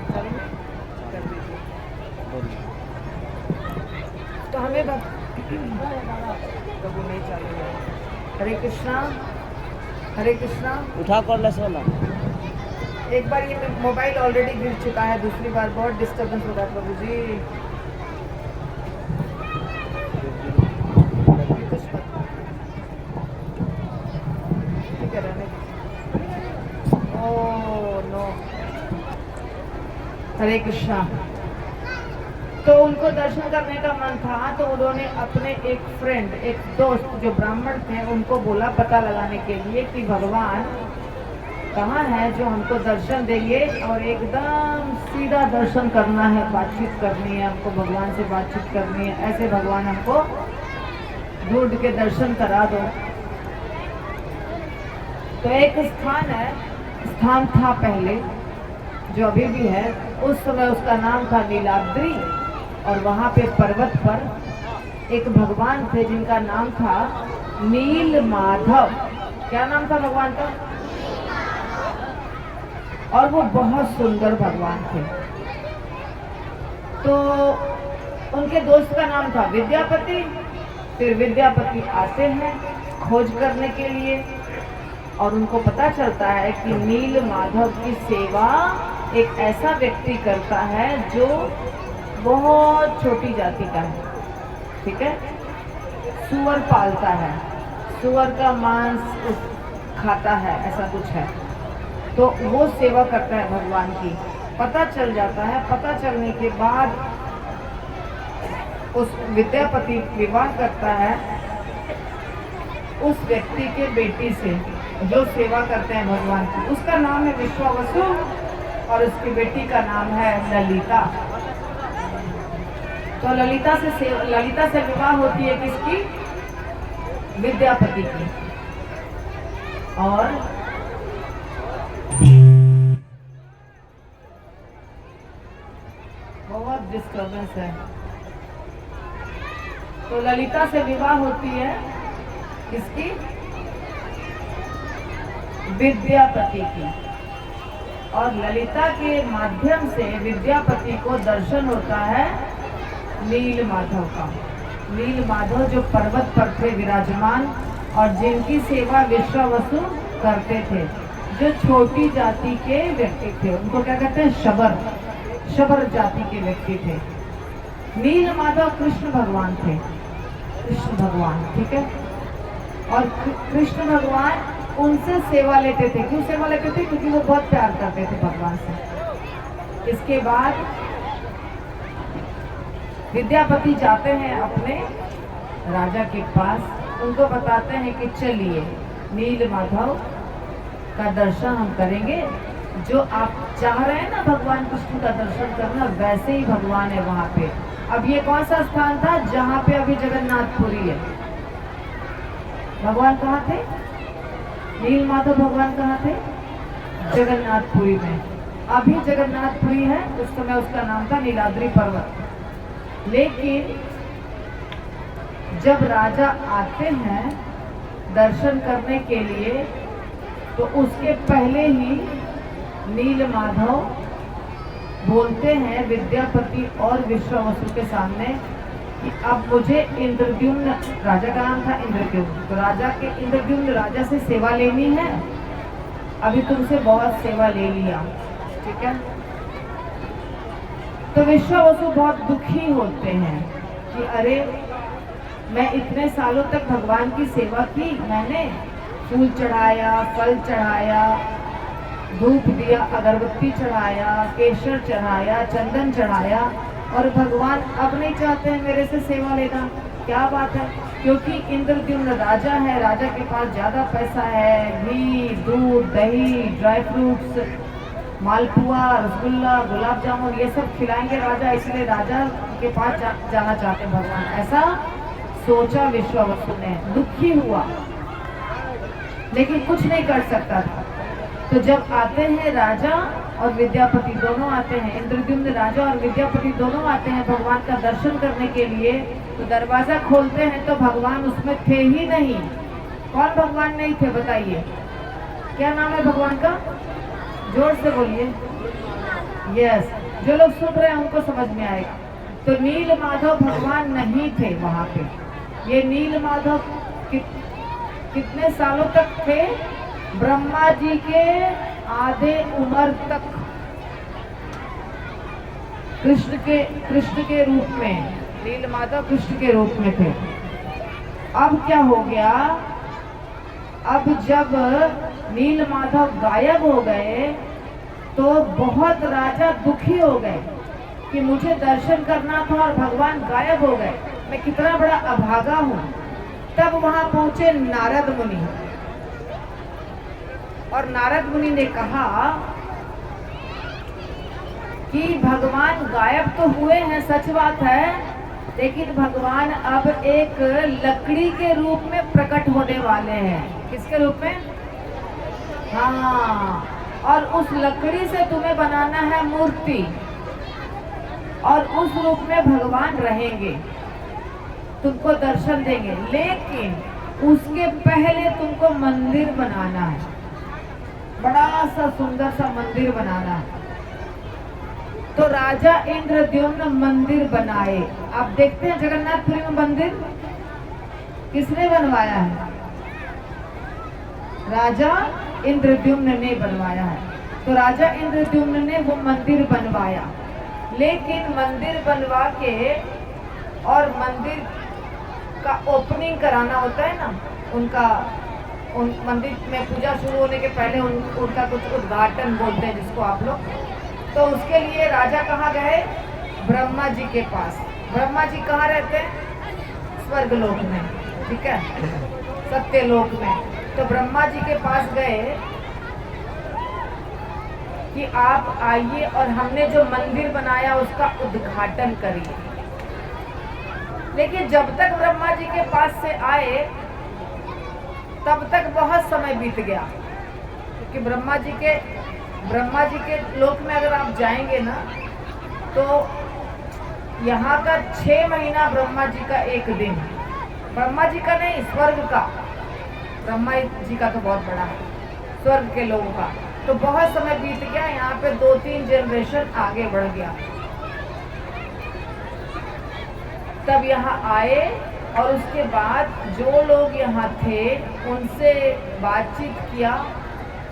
चालू में कर दीजिए। तो हमें कभी नहीं चालू है। हरे कृष्णा, हरे कृष्णा। उठा कर ले सोना। एक बार ये मोबाइल ऑलरेडी गिर चुका है, दूसरी बार बहुत डिस्टर्बेंस हो रहा है प्रभु जी। कुछ मत। ठीक है, रहने दीजिए। Oh no. हरे कृष्णा। तो उनको दर्शन करने का मन था, तो उन्होंने अपने एक फ्रेंड, एक दोस्त जो ब्राह्मण थे, उनको बोला पता लगाने के लिए कि भगवान कहाँ है जो हमको दर्शन देंगे, और एकदम सीधा दर्शन करना है, बातचीत करनी है हमको, भगवान से बातचीत करनी है, ऐसे भगवान हमको ढूंढ के दर्शन करा दो। तो एक स्थान था पहले, जो अभी भी है, उस समय उसका नाम था नीलाद्री, और वहाँ पे पर्वत पर एक भगवान थे जिनका नाम था नील माधव। क्या नाम था भगवान का? और वो बहुत सुंदर भगवान थे। तो उनके दोस्त का नाम था विद्यापति। फिर विद्यापति आते हैं खोज करने के लिए, और उनको पता चलता है कि नील माधव की सेवा एक ऐसा व्यक्ति करता है जो बहुत छोटी जाति का है, ठीक है, सुअर पालता है, सुअर का मांस खाता है, ऐसा कुछ है। तो वो सेवा करता है भगवान की, पता चल जाता है। पता चलने के बाद उस विद्यापति विवाह करता है उस व्यक्ति के बेटी से जो सेवा करते हैं भगवान की। उसका नाम है विश्वावसु, और उसकी बेटी का नाम है ललिता। तो ललिता से विवाह होती है किसकी? विद्यापति की। और बहुत डिस्टर्बेंस है। तो ललिता से विवाह होती है किसकी? विद्यापति की। और ललिता के माध्यम से विद्यापति को दर्शन होता है नील माधव का। नील माधव जो पर्वत पर थे विराजमान, और जिनकी सेवा विश्वावसु करते थे, जो छोटी जाति के व्यक्ति थे, उनको क्या कहते हैं? शबर जाति के व्यक्ति थे। नील माधव कृष्ण भगवान थे, कृष्ण भगवान, ठीक है। और कृष्ण भगवान उनसे सेवा लेते थे। क्यों सेवा लेते थे? क्योंकि वो बहुत प्यार करते थे भगवान से। इसके बाद विद्यापति जाते हैं अपने राजा के पास, उनको बताते हैं कि चलिए नील माधव का दर्शन हम करेंगे, जो आप चाह रहे हैं ना भगवान कृष्ण का दर्शन करना, वैसे ही भगवान है वहाँ पे। अब ये कौन सा स्थान था? जहाँ पे अभी जगन्नाथपुरी है। भगवान कहाँ थे? नील माधव भगवान कहाँ थे? जगन्नाथपुरी में। अभी जगन्नाथपुरी है, उस समय उसका नाम था नीलाद्री पर्वत। लेकिन जब राजा आते हैं दर्शन करने के लिए, तो उसके पहले ही नील माधव बोलते हैं विद्यापति और विश्वावसु के सामने कि अब मुझे इंद्रद्युम्न, राजा का नाम था इंद्रद्युम्न, तो राजा के इंद्रद्युम्न राजा से सेवा लेनी है। अभी तुमसे बहुत सेवा ले लिया, ठीक है। तो विश्वावसु बहुत दुखी होते हैं कि अरे मैं इतने सालों तक भगवान की सेवा की, मैंने फूल चढ़ाया, फल चढ़ाया, धूप दिया, अगरबत्ती चढ़ाया, केसर चढ़ाया, चंदन चढ़ाया, और भगवान अब नहीं चाहते हैं मेरे से सेवा लेना। क्या बात है? क्योंकि इंद्रद्युम्न राजा है, राजा के पास ज्यादा पैसा है, घी, दूध, दही, ड्राई फ्रूट्स, मालपुआ, रसगुल्ला, गुलाब जामुन, ये सब खिलाएंगे राजा, इसलिए राजा के पास जाना चाहते हैं भगवान। ऐसा सोचा विश्वावसु ने, दुखी हुआ, लेकिन कुछ नहीं कर सकता था। तो जब आते हैं राजा और विद्यापति दोनों आते हैं, इंद्रद्युम्न राजा और विद्यापति दोनों आते हैं भगवान का दर्शन करने के लिए, तो दरवाजा खोलते हैं तो भगवान उसमें थे ही नहीं। कौन भगवान नहीं थे बताइए? क्या नाम है भगवान का? जोर से बोलिए। यस, जो लोग सुन रहे हैं उनको समझ में आएगा। तो नील माधव भगवान नहीं थे वहां पे। ये नील माधव कितने सालों तक थे? ब्रह्मा जी के आधे उम्र तक कृष्ण के रूप में, नील माधव कृष्ण के रूप में थे। अब क्या हो गया? अब जब नील माधव गायब हो गए तो बहुत राजा दुखी हो गए कि मुझे दर्शन करना था और भगवान गायब हो गए, मैं कितना बड़ा अभागा हूँ। तब वहां पहुंचे नारद मुनि, और नारद मुनि ने कहा कि भगवान गायब तो हुए हैं, सच बात है, लेकिन भगवान अब एक लकड़ी के रूप में प्रकट होने वाले हैं। किसके रूप में? हाँ, और उस लकड़ी से तुम्हें बनाना है मूर्ति, और उस रूप में भगवान रहेंगे, तुमको दर्शन देंगे, लेकिन उसके पहले तुमको मंदिर बनाना है, बड़ा सा सुंदर सा मंदिर बनाना है। तो राजा इंद्रद्युम्न मंदिर बनाए। आप देखते हैं जगन्नाथपुरी में मंदिर किसने बनवाया है? राजा इंद्रद्युम्न ने बनवाया है। तो राजा इंद्रद्युम्न ने वो मंदिर बनवाया, लेकिन मंदिर बनवा के और मंदिर का ओपनिंग कराना होता है ना, उन मंदिर में पूजा शुरू होने के पहले उनका कुछ उद्घाटन बोलते हैं जिसको आप लोग। तो उसके लिए राजा कहाँ गए? ब्रह्मा जी के पास। ब्रह्मा जी कहाँ रहते हैं? स्वर्गलोक में, ठीक है, सत्यलोक में। तो ब्रह्मा जी के पास गए कि आप आइए और हमने जो मंदिर बनाया उसका उद्घाटन करिए। लेकिन जब तक ब्रह्मा जी के पास से आए तब तक बहुत समय बीत गया, क्योंकि ब्रह्मा जी के लोक में अगर आप जाएंगे ना तो यहाँ का 6 महीना ब्रह्मा जी का एक दिन, ब्रह्मा जी का नहीं, स्वर्ग का। ब्रह्मा जी का तो बहुत बड़ा है, स्वर्ग के लोगों का तो बहुत समय बीत गया। यहाँ पे 2-3 जनरेशन आगे बढ़ गया। तब यहाँ आए और उसके बाद जो लोग यहाँ थे उनसे बातचीत किया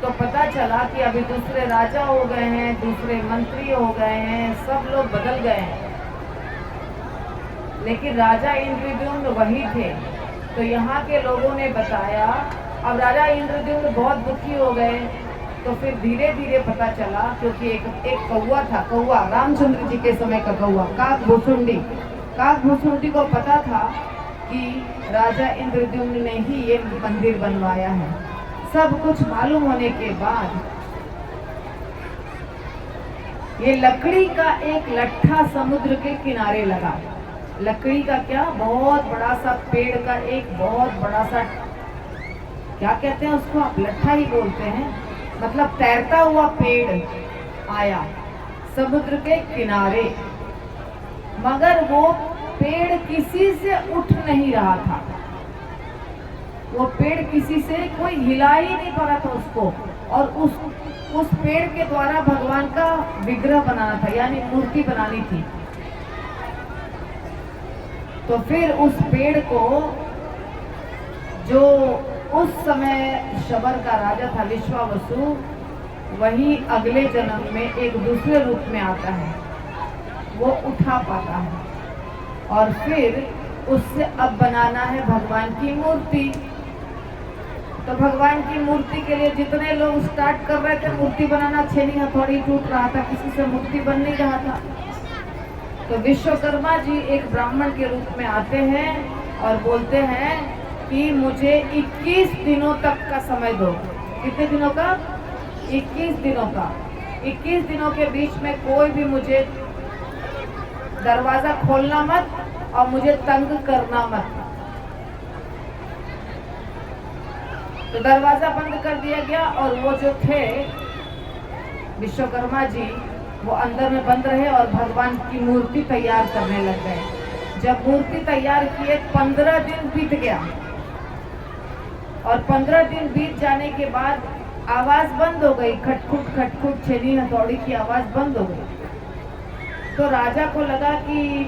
तो पता चला कि अभी दूसरे राजा हो गए हैं, दूसरे मंत्री हो गए हैं, सब लोग बदल गए हैं, लेकिन राजा इंद्रद्युम्न वही थे। तो यहाँ के लोगों ने बताया, अब राजा इंद्रद्युम्न बहुत दुखी हो गए। तो फिर धीरे धीरे पता चला, क्योंकि एक कौवा था, कौवा रामचंद्र जी के समय का कौवा, काक भुसुंडी को पता था कि राजा इंद्रद्युम्न ने ही ये मंदिर बनवाया है। सब कुछ मालूम होने के बाद ये लकड़ी का एक लट्ठा समुद्र के किनारे लगा। लकड़ी का क्या? बहुत बड़ा सा पेड़ का एक बहुत बड़ा सा, क्या कहते हैं उसको, आप लट्ठा ही बोलते हैं, मतलब तैरता हुआ पेड़ आया समुद्र के किनारे, मगर वो पेड़ किसी से उठ नहीं रहा था। वो पेड़ किसी से कोई हिला ही नहीं पा रहा था उसको, और उस पेड़ के द्वारा भगवान का विग्रह बनाना था, यानी मूर्ति बनानी थी। तो फिर उस पेड़ को, जो उस समय शबर का राजा था विश्वावसु, वही अगले जन्म में एक दूसरे रूप में आता है, वो उठा पाता है, और फिर उससे अब बनाना है भगवान की मूर्ति। तो भगवान की मूर्ति के लिए जितने लोग स्टार्ट कर रहे थे मूर्ति बनाना, छेनी हथौड़ी टूट रहा था, किसी से मूर्ति बन नहीं रहा था। तो विश्वकर्मा जी एक ब्राह्मण के रूप में आते हैं और बोलते हैं कि मुझे 21 दिनों तक का समय दो। कितने दिनों का? 21 दिनों का। 21 दिनों के बीच में कोई भी मुझे दरवाजा खोलना मत और मुझे तंग करना मत। तो दरवाजा बंद कर दिया गया, और वो जो थे विश्वकर्मा जी, वो अंदर में बंद रहे और भगवान की मूर्ति तैयार करने लग गए। जब मूर्ति तैयार किए 15 दिन बीत गया और 15 दिन बीत जाने के बाद आवाज बंद हो गई, खटखुट छेनी हथौड़ी की आवाज बंद हो गई। तो राजा को लगा कि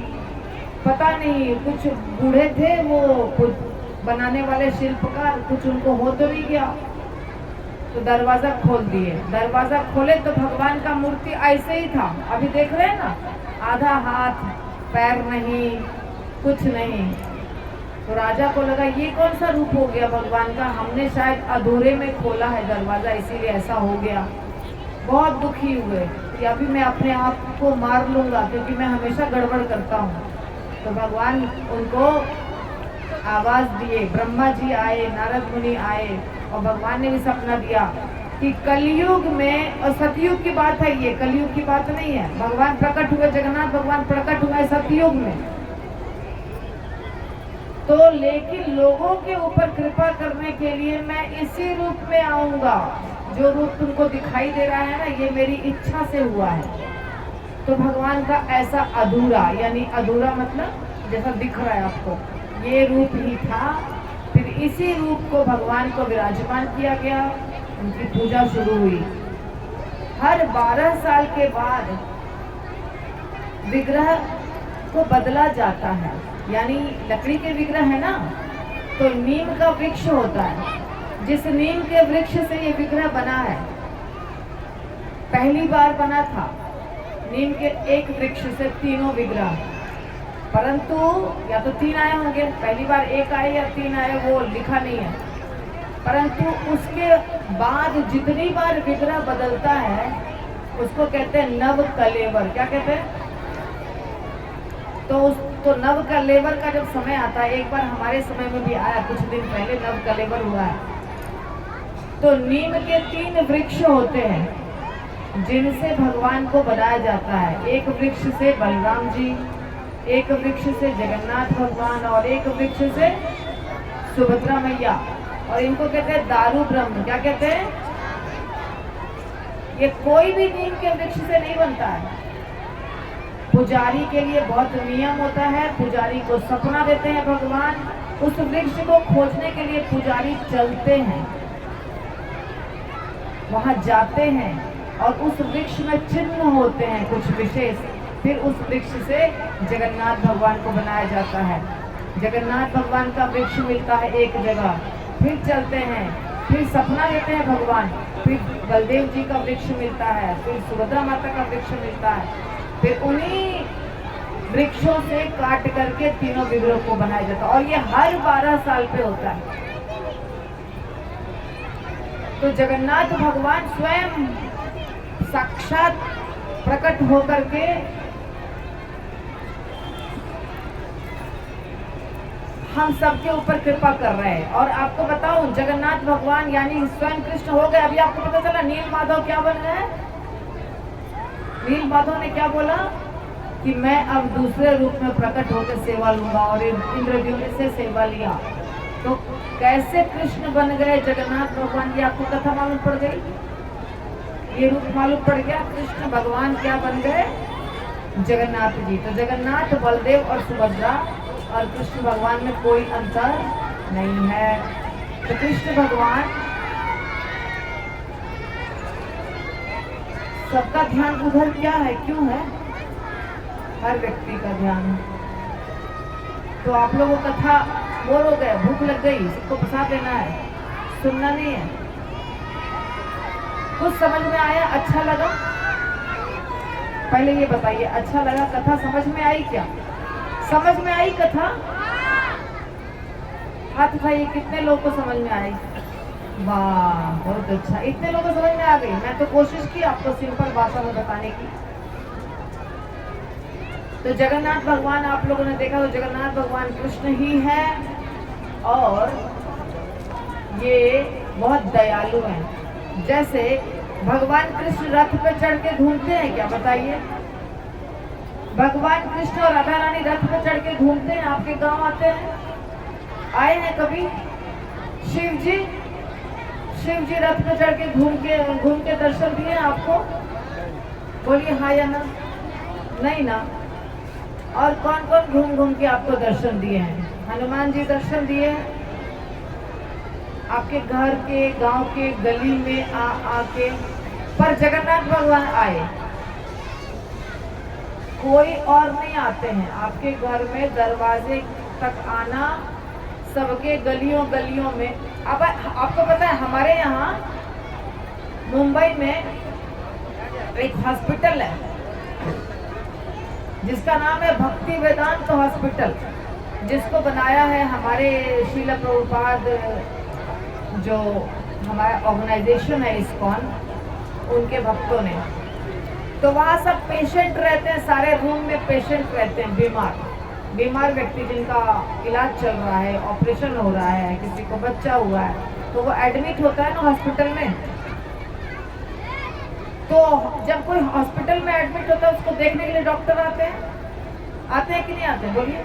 पता नहीं कुछ बूढ़े थे वो कुछ बनाने वाले शिल्पकार, कुछ उनको हो तो नहीं गया। तो दरवाजा खोल दिए। दरवाजा खोले तो भगवान का मूर्ति ऐसे ही था, अभी देख रहे हैं ना, आधा हाथ पैर नहीं, कुछ नहीं। तो राजा को लगा ये कौन सा रूप हो गया भगवान का, हमने शायद अधूरे में खोला है दरवाजा, इसीलिए ऐसा हो गया। बहुत दुखी हुए कि अभी मैं अपने आप को मार लूंगा, क्योंकि मैं हमेशा गड़बड़ करता हूँ। तो भगवान उनको आवाज दिए, ब्रह्मा जी आए, नारद मुनि आए और भगवान ने भी सपना दिया कि कलयुग में, और सतयुग की बात है ये, कलयुग की बात नहीं है। भगवान प्रकट हुए, जगन्नाथ भगवान प्रकट हुए सतयुग में। तो लेकिन लोगों के ऊपर कृपा करने के लिए मैं इसी रूप में आऊंगा, जो रूप तुमको दिखाई दे रहा है ना, ये मेरी इच्छा से हुआ है। तो भगवान का ऐसा अधूरा, यानी अधूरा मतलब जैसा दिख रहा है आपको, ये रूप ही था। फिर इसी रूप को भगवान को विराजमान किया गया, उनकी पूजा शुरू हुई। हर 12 साल के बाद विग्रह को बदला जाता है, यानी लकड़ी के विग्रह है ना, तो नीम का वृक्ष होता है, जिस नीम के वृक्ष से ये विग्रह बना है, पहली बार बना था नीम के एक वृक्ष से तीनों विग्रह, परंतु या तो 3 आए होंगे, पहली बार 1 आए या 3 आए वो लिखा नहीं है, परंतु उसके बाद जितनी बार विग्रह बदलता है उसको कहते हैं नव कलेवर। क्या कहते हैं? तो नव कलेवर का जब समय आता है, एक बार हमारे समय में भी आया, कुछ दिन पहले नव कलेवर हुआ है। तो नीम के 3 वृक्ष होते हैं जिनसे भगवान को बनाया जाता है। एक वृक्ष से बलराम जी, एक वृक्ष से जगन्नाथ भगवान और एक वृक्ष से सुभद्रा मैया, और इनको कहते हैं दारू ब्रह्म। क्या कहते हैं? ये कोई भी नीम के वृक्ष से नहीं बनता है। पुजारी के लिए बहुत नियम होता है, पुजारी को सपना देते हैं भगवान, उस वृक्ष को खोजने के लिए पुजारी चलते हैं, वहां जाते हैं और उस वृक्ष में चिन्ह होते हैं कुछ विशेष, फिर उस वृक्ष से जगन्नाथ भगवान को बनाया जाता है। जगन्नाथ भगवान का वृक्ष मिलता है एक जगह, फिर चलते हैं, फिर सपना देते हैं भगवान, फिर बलदेव जी का वृक्ष मिलता है, फिर सुभद्रा माता का वृक्ष मिलता है, फिर उन्हीं वृक्षों से काट करके तीनों विग्रह को बनाया जाता है, और ये हर 12 साल पे होता है। तो जगन्नाथ भगवान स्वयं साक्षात प्रकट होकर के हम सबके ऊपर कृपा कर रहे हैं। और आपको बताऊं, जगन्नाथ भगवान यानी स्वयं कृष्ण हो गए। अभी आपको पता चला नील माधव क्या बन गए? नील माधव ने क्या बोला कि मैं अब दूसरे रूप में प्रकट होकर सेवा लूंगा, और इंद्रद्युम्न से सेवा लिया। तो कैसे कृष्ण बन गए जगन्नाथ भगवान, ये आपको कथा मालूम पड़ गई, ये रूप मालूम पड़ गया। कृष्ण भगवान क्या बन गए? जगन्नाथ जी। तो जगन्नाथ बलदेव और सुभद्रा और कृष्ण भगवान में कोई अंतर नहीं है। तो कृष्ण भगवान सबका ध्यान उधर क्या है, क्यों है? हर व्यक्ति का ध्यान। तो आप लोगों कथा बोर हो गए, भूख लग गई, सबको प्रसाद लेना है, सुनना नहीं है, कुछ समझ में आया, अच्छा लगा? पहले ये बताइए, अच्छा लगा? कथा समझ में आई क्या? समझ में आई कथा? हाथ उठाइए, कितने लोगों को समझ में आई? वाह, बहुत अच्छा, इतने लोगों को समझ में आ गई। मैं तो कोशिश की आपको सिंपल भाषा में बताने की। तो जगन्नाथ भगवान आप लोगों ने देखा, तो जगन्नाथ भगवान कृष्ण ही है, और ये बहुत दयालु हैं। जैसे भगवान कृष्ण रथ पे चढ़ के घूमते हैं क्या, बताइए? भगवान कृष्ण और राधा रानी रथ पे चढ़ के घूमते हैं, आपके गांव आते हैं? आए हैं कभी? शिव जी रथ पे चढ़ के घूम के दर्शन दिए आपको? बोलिए हाँ या ना? नहीं ना। और कौन कौन घूम घूम के आपको दर्शन दिए हैं? हनुमान जी दर्शन दिए हैं, आपके घर के, गांव के, गली में आके, पर जगन्नाथ भगवान आए, कोई और नहीं आते हैं। आपके घर में दरवाजे तक आना, सबके गलियों गलियों में। अब आपको पता है हमारे यहाँ मुंबई में एक हॉस्पिटल है जिसका नाम है भक्ति वेदांत हॉस्पिटल, जिसको बनाया है हमारे श्रील प्रभुपाद, जो हमारा ऑर्गेनाइजेशन है इस्कॉन, उनके भक्तों ने। तो वहाँ सब पेशेंट रहते हैं, सारे रूम में पेशेंट रहते हैं, बीमार व्यक्ति जिनका इलाज चल रहा है, ऑपरेशन हो रहा है, किसी को बच्चा हुआ है, तो वो एडमिट होता है ना हॉस्पिटल में। तो जब कोई हॉस्पिटल में एडमिट होता है उसको देखने के लिए डॉक्टर आते हैं कि नहीं आते? बोलिए।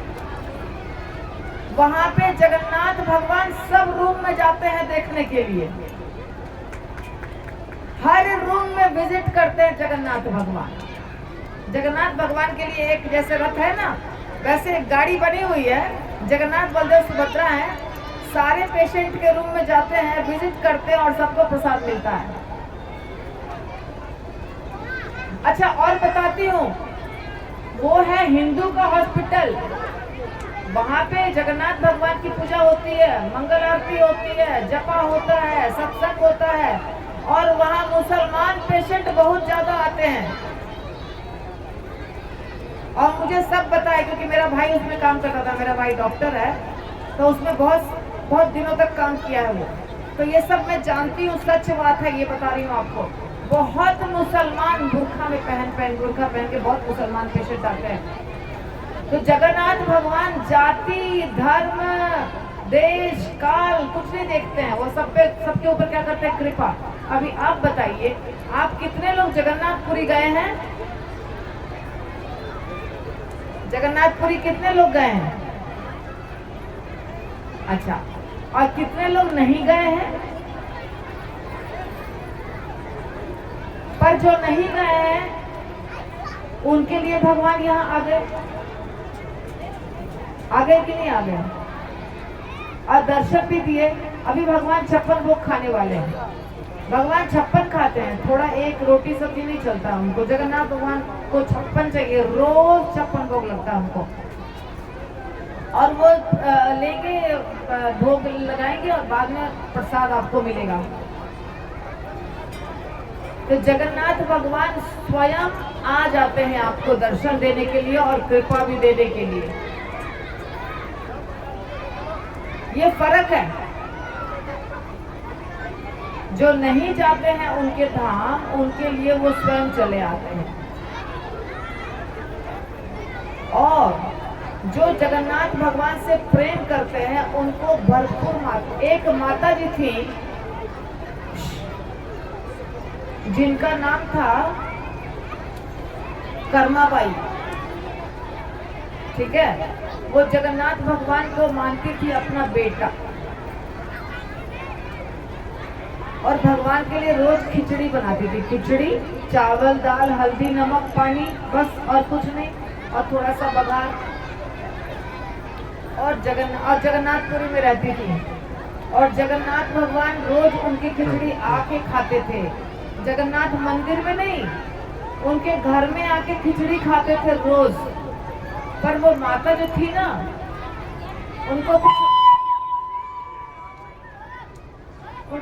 वहां पे जगन्नाथ भगवान सब रूम में जाते हैं देखने के लिए, हर रूम में विजिट करते हैं जगन्नाथ भगवान। जगन्नाथ भगवान के लिए एक जैसे रथ है ना, वैसे एक गाड़ी बनी हुई है, जगन्नाथ बलदेव सुभद्रा है, सारे पेशेंट के रूम में जाते हैं, विजिट करते हैं और सबको प्रसाद मिलता है। अच्छा, और बताती हूँ, वो है हिंदू का हॉस्पिटल, वहां पे जगन्नाथ भगवान की पूजा होती है, मंगल आरती होती है, जपा होता है, सत्संग होता है, और वहाँ मुसलमान पेशेंट बहुत ज्यादा आते हैं। और मुझे सब पता है क्योंकि मेरा भाई उसमें काम करता था, मेरा भाई डॉक्टर है, तो उसमें बहुत दिनों तक काम किया है वो, तो ये सब मैं जानती हूँ, सच बात है, ये बता रही हूँ आपको। बहुत मुसलमान बुर्खा पहन के बहुत मुसलमान पेशेंट आते हैं। तो जगन्नाथ भगवान जाति, धर्म, देश, काल कुछ नहीं देखते हैं, वो सबके ऊपर क्या करते हैं? कृपा। अभी आप बताइए, आप कितने लोग जगन्नाथपुरी गए हैं? जगन्नाथपुरी कितने लोग गए हैं? अच्छा, और कितने लोग नहीं गए हैं? पर जो नहीं गए हैं उनके लिए भगवान यहाँ आ गए कि नहीं आ गए? और दर्शन भी दिए। अभी भगवान 56 भोग खाने वाले हैं, भगवान 56 खाते हैं, थोड़ा एक रोटी सब्जी नहीं चलता उनको। जगन्नाथ भगवान को 56 चाहिए, रोज 56 भोग लगता है उनको, और वो लेके भोग लगाएंगे और बाद में प्रसाद आपको मिलेगा। तो जगन्नाथ भगवान स्वयं आ जाते हैं आपको दर्शन देने के लिए और कृपा भी देने के लिए। ये फर्क है। जो नहीं जाते हैं उनके धाम, उनके लिए वो स्वयं चले आते हैं। और जो जगन्नाथ भगवान से प्रेम करते हैं उनको भरपूर एक माता जी थी जिनका नाम था कर्माबाई, ठीक है? वो जगन्नाथ भगवान को मानती थी अपना बेटा, और भगवान के लिए रोज खिचड़ी बनाती थी। खिचड़ी, चावल, दाल, हल्दी, नमक, पानी, बस, और कुछ नहीं, और थोड़ा सा बघार। और जगन्नाथपुरी में रहती थी, और जगन्नाथ भगवान रोज उनकी खिचड़ी आके खाते थे। जगन्नाथ मंदिर में नहीं, उनके घर में आके खिचड़ी खाते थे रोज। पर वो माता जो थी ना, उनको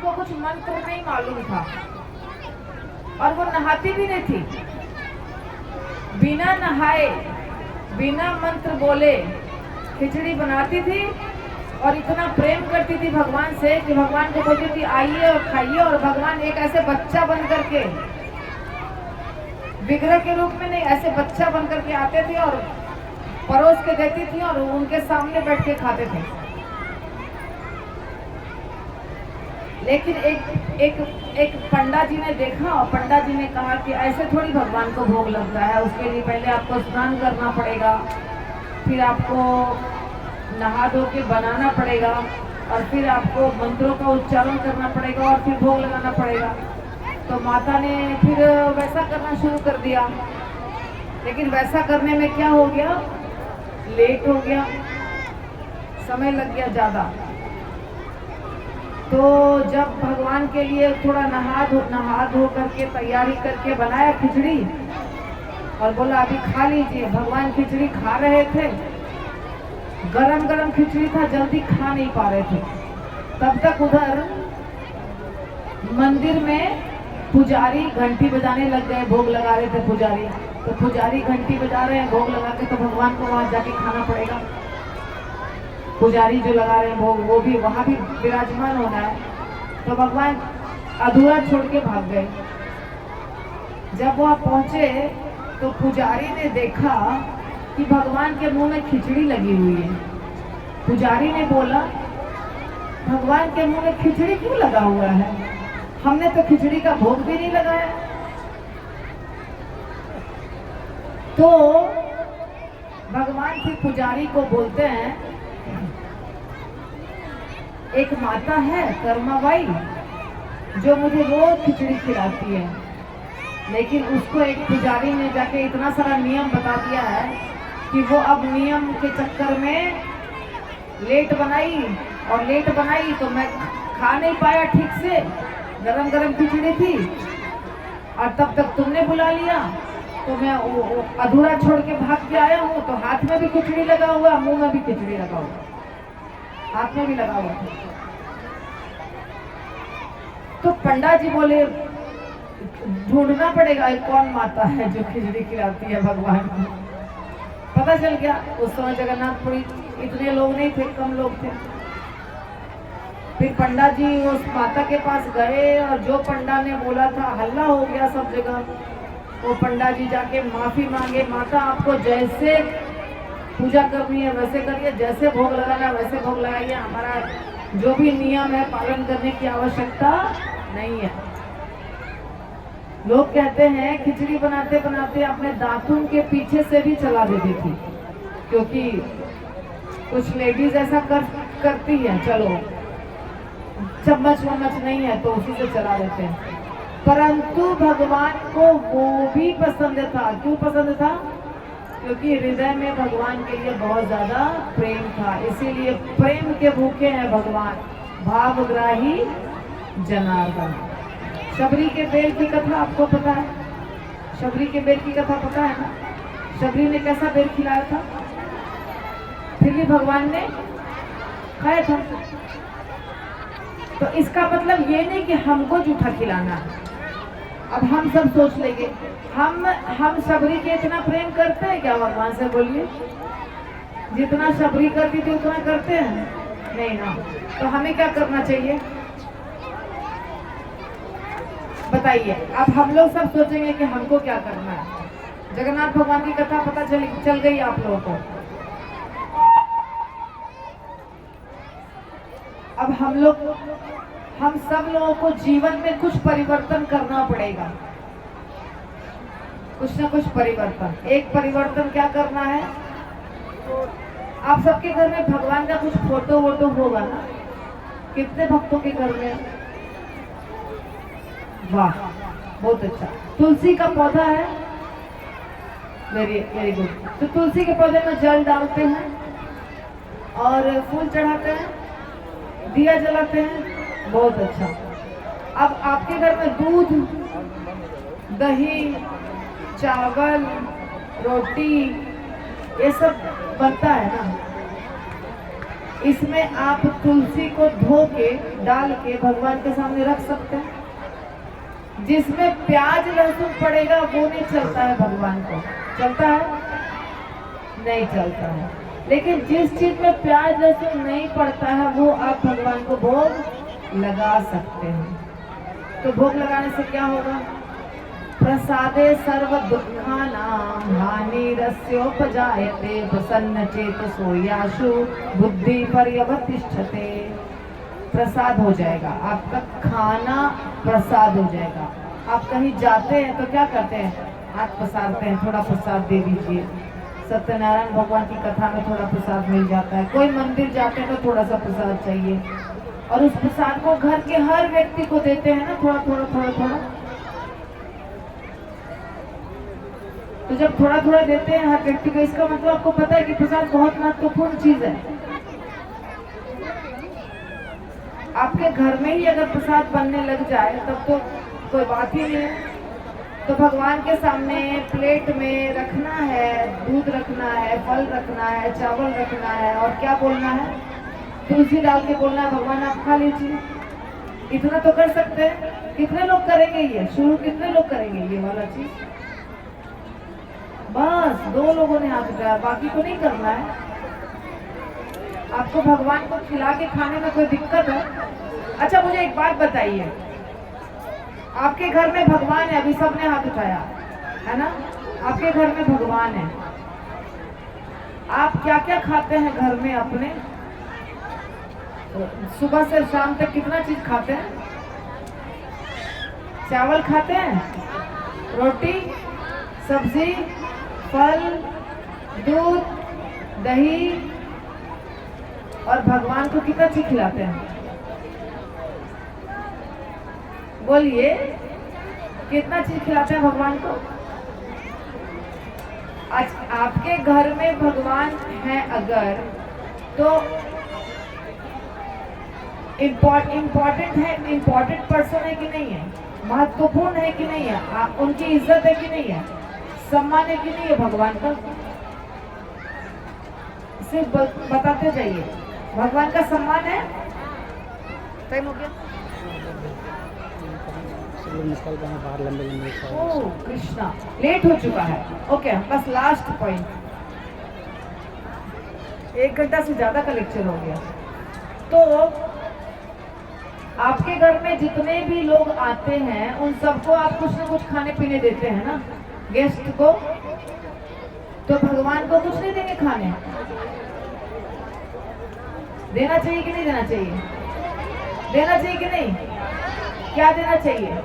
कुछ मंत्र नहीं मालूम था, और वो नहाती भी नहीं थी। बिना नहाए, बिना मंत्र बोले खिचड़ी बनाती थी, और इतना प्रेम करती थी भगवान से कि भगवान को बोलती थी आइए और खाइए, और भगवान एक ऐसे बच्चा बन करके, विग्रह के रूप में नहीं, ऐसे बच्चा बन करके आते थे और परोस के देती थी, और उनके सामने बैठ के खाते थे। लेकिन एक पंडा जी ने देखा, और पंडा जी ने कहा कि ऐसे थोड़ी भगवान को भोग लगता है, उसके लिए पहले आपको स्नान करना पड़ेगा, फिर आपको नहा धो के बनाना पड़ेगा, और फिर आपको मंत्रों का उच्चारण करना पड़ेगा, और फिर भोग लगाना पड़ेगा। तो माता ने फिर वैसा करना शुरू कर दिया। लेकिन वैसा करने में क्या हो गया, लेट हो गया, समय लग गया ज़्यादा। तो जब भगवान के लिए थोड़ा नहा धो करके तैयारी करके बनाया खिचड़ी और बोला अभी खा लीजिए। भगवान खिचड़ी खा रहे थे, गरम गरम खिचड़ी था, जल्दी खा नहीं पा रहे थे। तब तक उधर मंदिर में पुजारी घंटी बजाने लग गए, भोग लगा रहे थे पुजारी। तो पुजारी घंटी बजा रहे हैं भोग लगा के, तो भगवान को वहां जाके खाना पड़ेगा। पुजारी जो लगा रहे हैं भोग, वो भी वहां भी विराजमान होना है। तो भगवान अधूरा छोड़ के भाग गए। जब वह पहुंचे तो पुजारी ने देखा कि भगवान के मुंह में खिचड़ी लगी हुई है। पुजारी ने बोला भगवान के मुंह में खिचड़ी क्यों लगा हुआ है? हमने तो खिचड़ी का भोग भी नहीं लगाया। तो भगवान फिर पुजारी को बोलते हैं, एक माता है कर्माबाई जो मुझे रोज खिचड़ी खिलाती है, लेकिन उसको एक पुजारी ने जाके इतना सारा नियम बता दिया है कि वो अब नियम के चक्कर में लेट बनाई तो मैं खा नहीं पाया ठीक से। गरम गरम खिचड़ी थी और तब तक तुमने बुला लिया, तो मैं अधूरा छोड़ के भाग के आया हूँ। तो हाथ में भी खिचड़ी लगा हुआ, मुंह में भी खिचड़ी लगा हुआ, हाथ में भी लगा हुआ था। तो पंडा जी बोले ढूंढना पड़ेगा कौन माता है जो खिचड़ी खिलाती है भगवान को। पता चल गया उस समय जगन्नाथपुरी इतने लोग नहीं थे, कम लोग थे। फिर पंडा जी उस माता के पास गए और जो पंडा ने बोला था, हल्ला हो गया सब जगह। वो पंडा जी जाके माफी मांगे, माता आपको जैसे पूजा करनी है वैसे करिए, जैसे भोग लगाना है वैसे भोग लगाइए, हमारा जो भी नियम है पालन करने की आवश्यकता नहीं है। लोग कहते हैं खिचड़ी बनाते बनाते अपने दातुन के पीछे से भी चला देती थी, क्योंकि कुछ लेडीज ऐसा करती हैं, चलो चम्मच वम्मच नहीं है तो उसी से चला देते हैं। परंतु भगवान को वो भी पसंद था। क्यों पसंद था? क्योंकि हृदय में भगवान के लिए बहुत ज्यादा प्रेम था, इसीलिए प्रेम के भूखे हैं भगवान, भावग्राही जनार्दन। शबरी के बेल की कथा आपको पता है? शबरी के बेल की कथा पता है ना? शबरी ने कैसा बेल खिलाया था, फिर भी भगवान ने खाया था। तो इसका मतलब ये नहीं कि हमको जूठा खिलाना है। अब हम सब सोच लेंगे हम शबरी के इतना प्रेम करते हैं क्या भगवान से? बोलिए, जितना शबरी करती थी उतना करते हैं? नहीं ना। तो हमें क्या करना चाहिए बताइए? अब हम लोग सब सोचेंगे कि हमको क्या करना है। जगन्नाथ भगवान की कथा पता चल गई आप लोगों को। अब हम सब लोगों को जीवन में कुछ परिवर्तन करना पड़ेगा, कुछ ना कुछ परिवर्तन। एक परिवर्तन क्या करना है? आप सबके घर में भगवान का कुछ फोटो वोटो होगा ना? कितने भक्तों के घर में? वाह, बहुत अच्छा। तुलसी का पौधा है, वेरी गुड। तो तुलसी के पौधे में जल डालते हैं और फूल चढ़ाते हैं, दिया जलाते हैं, बहुत अच्छा। अब आपके घर में दूध, दही, चावल, रोटी ये सब बनता है ना, इसमें आप तुलसी को धो के डाल के भगवान के सामने रख सकते हैं। जिसमें प्याज लहसुन पड़ेगा वो नहीं चलता है भगवान को, चलता है? नहीं चलता है। लेकिन जिस चीज में प्याज लहसुन नहीं पड़ता है वो आप भगवान को भोग लगा सकते हैं। तो भोग लगाने से क्या होगा? प्रसादे सर्व दुःखानां हानिरस्योपजायते प्रसन्न चेतसो याशु बुद्धि पर्यवतिष्ठते। प्रसाद हो जाएगा, आपका खाना प्रसाद हो जाएगा। आप कहीं जाते हैं तो क्या करते हैं? हाथ पसारते हैं, थोड़ा प्रसाद दे दीजिए। सत्यनारायण भगवान की कथा में थोड़ा प्रसाद मिल जाता है। कोई मंदिर जाते हैं तो थोड़ा सा प्रसाद चाहिए, और उस प्रसाद को घर के हर व्यक्ति को देते हैं ना, थोड़ा थोड़ा थोड़ा थोड़ा। तो जब थोड़ा थोड़ा देते हैं हर व्यक्ति को, इसका मतलब आपको पता है कि प्रसाद बहुत महत्वपूर्ण चीज है। आपके घर में ही अगर प्रसाद बनने लग जाए तब तो कोई बात ही नहीं है। तो भगवान के सामने प्लेट में रखना है, दूध रखना है, फल रखना है, चावल रखना है, और क्या बोलना है, तुलसी डाल के बोलना है भगवान आप खा लीजिए। इतना तो कर सकते हैं। कितने लोग करेंगे ये शुरू, कितने लोग करेंगे ये वाला चीज? बस 2 लोगों ने हाथ उठाया, बाकी को नहीं करना है। आपको भगवान को खिला के खाने में कोई दिक्कत है? अच्छा मुझे एक बात बताइए, आपके घर में भगवान है, अभी सबने हाथ उठाया है ना, आपके घर में भगवान है, आप क्या क्या खाते हैं घर में अपने? सुबह से शाम तक कितना चीज खाते हैं? चावल खाते हैं, रोटी, सब्जी, फल, दूध, दही, और भगवान को कितना चीज खिलाते हैं? बोलिए, कितना चीज खिलाते हैं भगवान को? आज आपके घर में भगवान है अगर, तो इम्पोर्टेंट है, इम्पोर्टेंट पर्सन है कि नहीं है, महत्वपूर्ण है कि नहीं है, आप उनकी इज्जत है कि नहीं है, सम्मान है कि नहीं है भगवान का? सिर्फ बताते जाइए, भगवान का सम्मान है? टाइम हो गया? बाहर लंबे लंबे ओह कृष्णा, लेट हो चुका है। ओके, बस लास्ट पॉइंट, 1 घंटा से ज्यादा का लेक्चर हो गया। तो आपके घर में जितने भी लोग आते हैं उन सबको आप कुछ ना कुछ खाने पीने देते हैं ना, गेस्ट को, तो भगवान को कुछ नहीं देंगे खाने? देना चाहिए कि नहीं देना चाहिए? देना चाहिए कि नहीं? क्या देना चाहिए?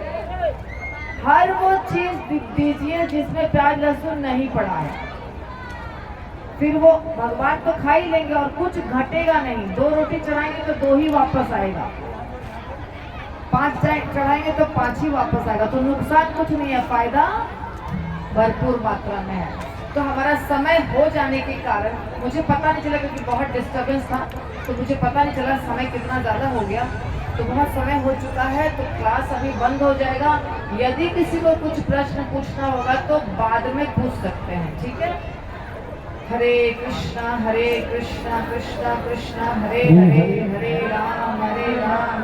हर वो चीज दीजिए जिसमें प्याज लहसुन नहीं पड़ा है, फिर वो भगवान तो खा ही लेंगे और कुछ घटेगा नहीं। 2 रोटी चढ़ाएंगे तो 2 ही वापस आएगा, 5 चढ़ाएंगे तो 5 ही वापस आएगा, तो नुकसान कुछ नहीं है, फायदा भरपूर मात्रा में है। तो हमारा समय हो जाने के कारण मुझे पता नहीं चला, क्योंकि बहुत डिस्टर्बेंस था, तो मुझे पता नहीं चला समय कितना ज़्यादा हो गया। तो बहुत समय हो चुका है, तो क्लास अभी बंद हो जाएगा। यदि किसी को कुछ प्रश्न पूछना होगा तो बाद में पूछ सकते हैं, ठीक है? हरे कृष्णा कृष्णा कृष्णा हरे हरे, हरे राम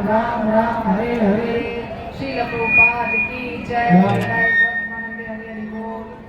राम राम हरे हरे। श्रील प्रभुपाद की जय।